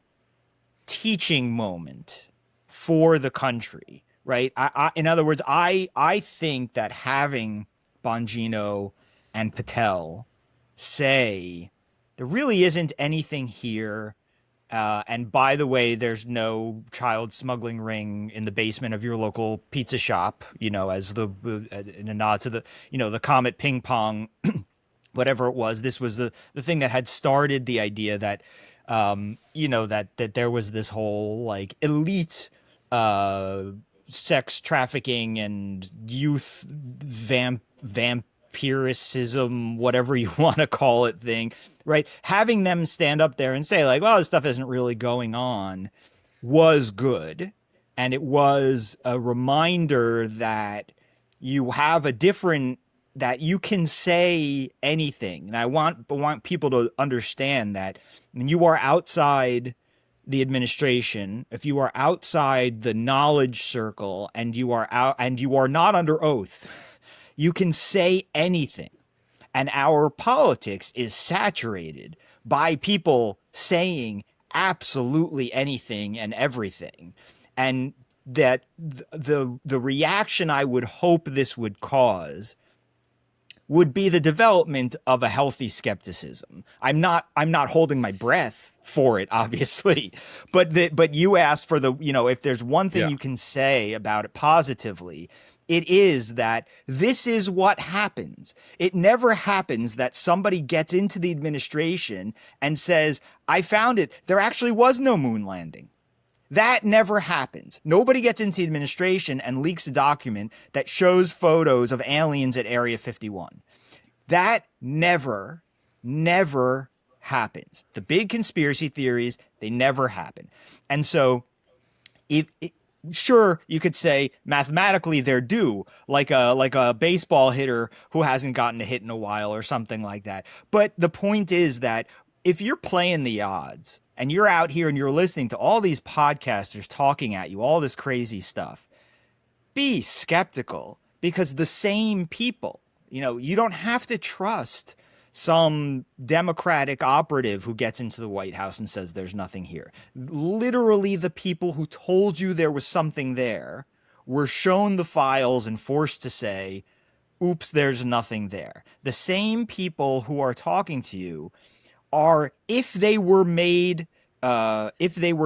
teaching moment for the country, right? In other words, I think that having Bongino and Patel say there really isn't anything here, and by the way, there's no child smuggling ring in the basement of your local pizza shop, as in a nod to the Comet ping pong. Whatever it was, this was the thing that had started the idea that, that there was this whole like elite sex trafficking and youth vampiricism, whatever you want to call it, thing, right? Having them stand up there and say like, well, this stuff isn't really going on, was good. And it was a reminder that you have that you can say anything. And I want people to understand that when you are outside the administration, if you are outside the knowledge circle and you are not under oath, you can say anything. And our politics is saturated by people saying absolutely anything and everything. And that the reaction I would hope this would cause would be the development of a healthy skepticism. I'm not holding my breath for it, obviously, but you asked for if there's one thing you can say about it positively, it is that this is what happens. It never happens that somebody gets into the administration and says, I found it. There actually was no moon landing. That never happens. Nobody gets into the administration and leaks a document that shows photos of aliens at Area 51. That never happens. The big conspiracy theories, they never happen. And so sure, you could say mathematically they're due, like a baseball hitter who hasn't gotten a hit in a while or something like that. But the point is that if you're playing the odds and you're out here and you're listening to all these podcasters talking at you, all this crazy stuff, be skeptical, because the same people, you don't have to trust some Democratic operative who gets into the White House and says there's nothing here. Literally, the people who told you there was something there were shown the files and forced to say, oops, there's nothing there. The same people who are talking to you are, if they were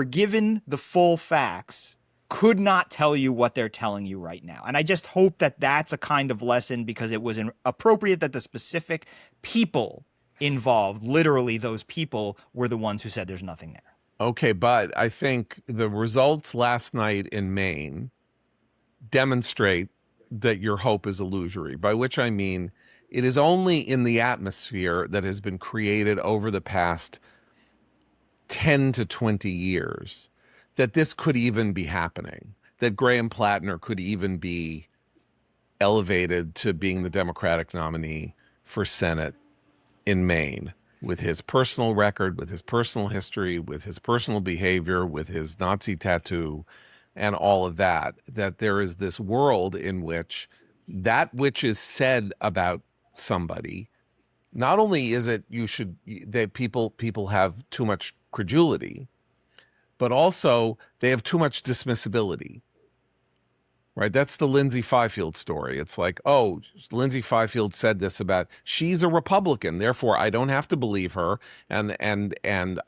given the full facts, could not tell you what they're telling you right now. And I just hope that that's a kind of lesson, because it was appropriate that the specific people involved, literally those people, were the ones who said there's nothing there. Okay, but I think the results last night in Maine demonstrate that your hope is illusory, by which I mean it is only in the atmosphere that has been created over the past 10 to 20 years that this could even be happening, that Graham Plattner could even be elevated to being the Democratic nominee for Senate in Maine, with his personal record, with his personal history, with his personal behavior, with his Nazi tattoo, and all of that, that there is this world in which that which is said about somebody, not only is it that people have too much credulity, but also they have too much dismissibility, right? That's the Lindsay Fifield story. It's like, oh, Lindsay Fifield said this about, she's a Republican, therefore I don't have to believe her. And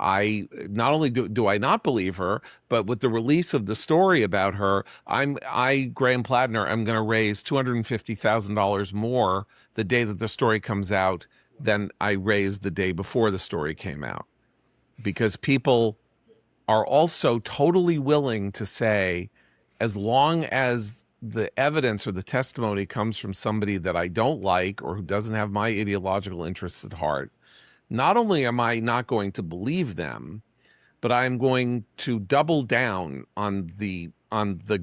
I not only do I not believe her, but with the release of the story about her, Graham Plattner, I'm going to raise $250,000 more the day that the story comes out than I raised the day before the story came out, because people are also totally willing to say, as long as the evidence or the testimony comes from somebody that I don't like or who doesn't have my ideological interests at heart, not only am I not going to believe them, but I'm going to double down on the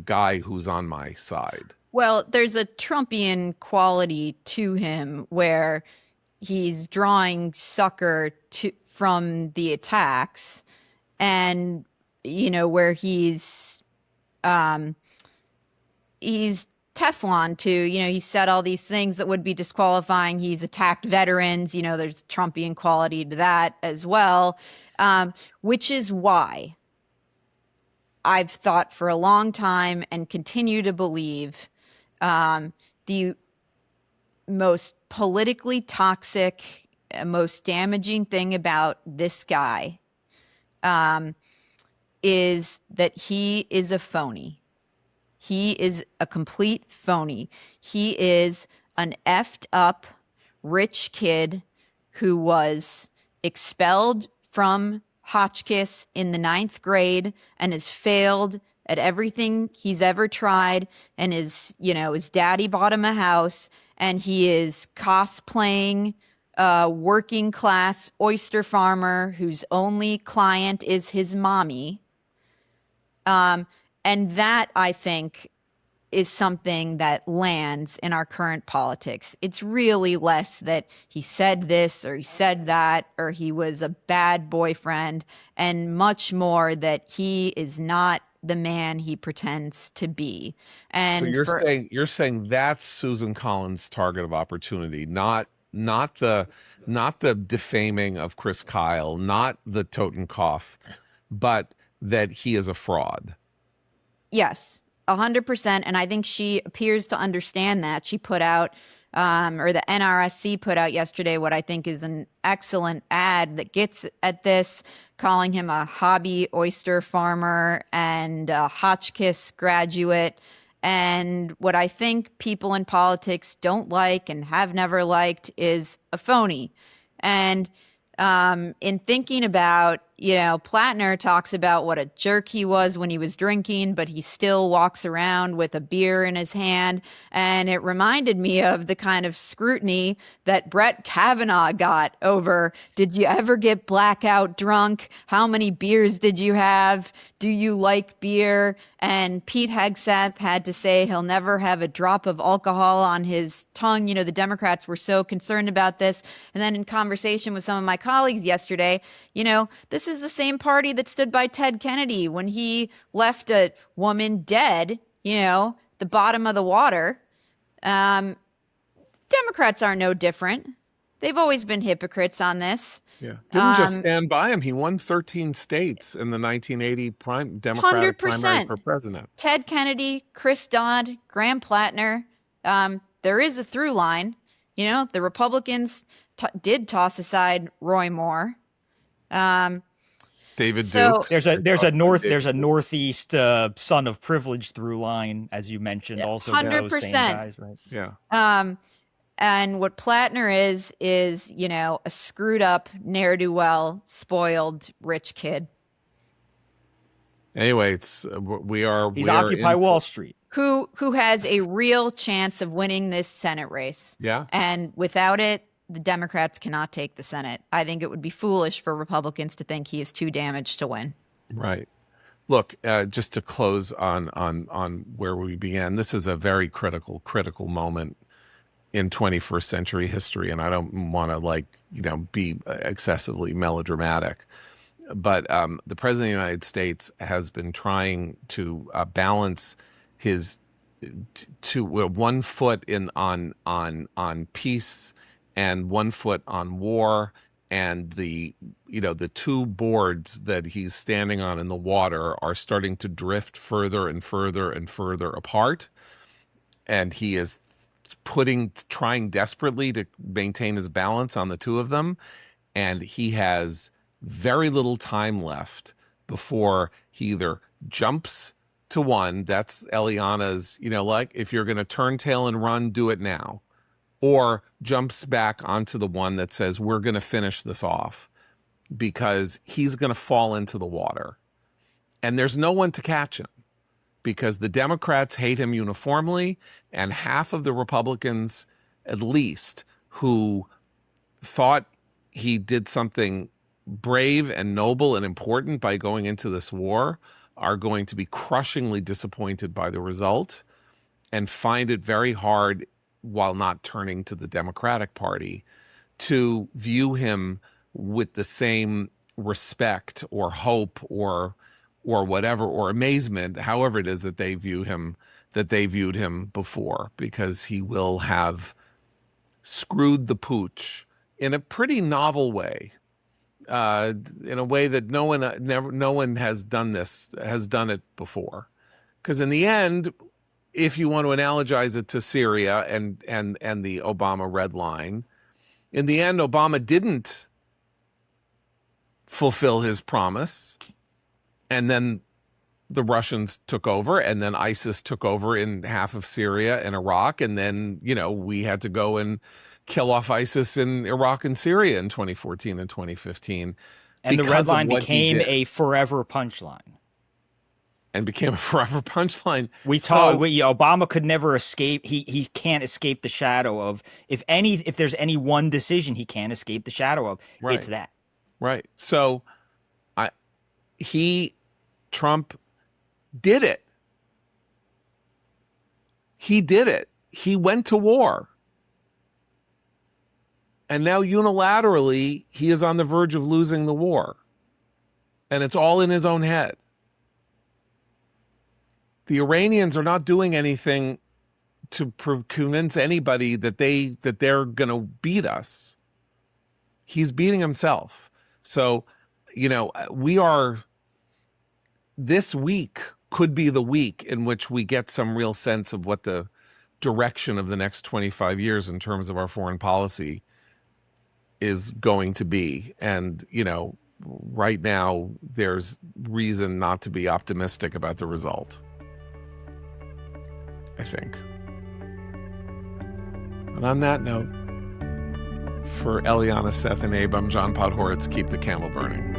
guy who's on my side. Well, there's a Trumpian quality to him where he's drawing succor from the attacks, and where he's Teflon too. He said all these things that would be disqualifying. He's attacked veterans. There's Trumpian quality to that as well, which is why I've thought for a long time and continue to believe the most politically toxic, most damaging thing about this guy is that he is a phony. He is a complete phony. He is an effed up rich kid who was expelled from Hotchkiss in the 9th grade and has failed at everything he's ever tried, and his daddy bought him a house, and he is cosplaying a working class oyster farmer whose only client is his mommy. And that, I think, is something that lands in our current politics. It's really less that he said this or he said that or he was a bad boyfriend, and much more that he is not the man he pretends to be. And so you're saying that's Susan Collins' target of opportunity, not the defaming of Chris Kyle, not the Totenkopf, but that he is a fraud. Yes, 100%. And I think she appears to understand that. She put out, or the NRSC put out yesterday, what I think is an excellent ad that gets at this, calling him a hobby oyster farmer and a Hotchkiss graduate. And what I think people in politics don't like and have never liked is a phony. And in thinking about, Plattner talks about what a jerk he was when he was drinking, but he still walks around with a beer in his hand. And it reminded me of the kind of scrutiny that Brett Kavanaugh got over, did you ever get blackout drunk? How many beers did you have? Do you like beer? And Pete Hegseth had to say he'll never have a drop of alcohol on his tongue. The Democrats were so concerned about this. And then in conversation with some of my colleagues yesterday, this is the same party that stood by Ted Kennedy when he left a woman dead, the bottom of the water. Democrats are no different. they've always been hypocrites on this. Yeah. Didn't just stand by him. He won 13 states in the 1980 Democratic 100%. primary for president. Ted Kennedy, Chris Dodd, Graham Plattner. There is a through line. You know, the Republicans did toss aside Roy Moore. David Duke. There's a northeast son of privilege through line, as you mentioned. Also, 100%. Those same guys, right? Yeah. And what Plattner is, you know, a screwed up, ne'er-do-well, spoiled, rich kid. Anyway, he's Occupy Wall Street. Who has a real chance of winning this Senate race. Yeah. And without it, the Democrats cannot take the Senate. I think it would be foolish for Republicans to think he is too damaged to win. Right. Look, just to close on where we began, this is a very critical moment in 21st century history, and I don't want to be excessively melodramatic, but the president of the United States has been trying to balance his to 1 foot on peace and 1 foot on war, and the two boards that he's standing on in the water are starting to drift further and further and further apart, and he is trying desperately to maintain his balance on the two of them, and he has very little time left before he either jumps to one, that's Eliana's, if you're going to turn tail and run, do it now, or jumps back onto the one that says we're going to finish this off, because he's going to fall into the water, and there's no one to catch him. Because the Democrats hate him uniformly, and half of the Republicans, at least, who thought he did something brave and noble and important by going into this war are going to be crushingly disappointed by the result and find it very hard, while not turning to the Democratic Party, to view him with the same respect or hope or whatever, or amazement, however it is that they viewed him before, because he will have screwed the pooch in a pretty novel way, in a way that no one has done it before. Because in the end, if you want to analogize it to Syria and the Obama red line, in the end, Obama didn't fulfill his promise. And then the Russians took over, and then ISIS took over in half of Syria and Iraq. And then, we had to go and kill off ISIS in Iraq and Syria in 2014 and 2015. And the red line became a forever punchline. Obama could never escape. He can't escape the shadow of, if there's any one decision he can't escape the shadow of, right. It's that. Right. So Trump did it. He did it. He went to war. And now unilaterally, he is on the verge of losing the war. And it's all in his own head. The Iranians are not doing anything to convince anybody that they're going to beat us. He's beating himself. So, this week could be the week in which we get some real sense of what the direction of the next 25 years in terms of our foreign policy is going to be. And, right now there's reason not to be optimistic about the result, I think. And on that note, for Eliana, Seth, and Abe, I'm John Podhoretz. Keep the candle burning.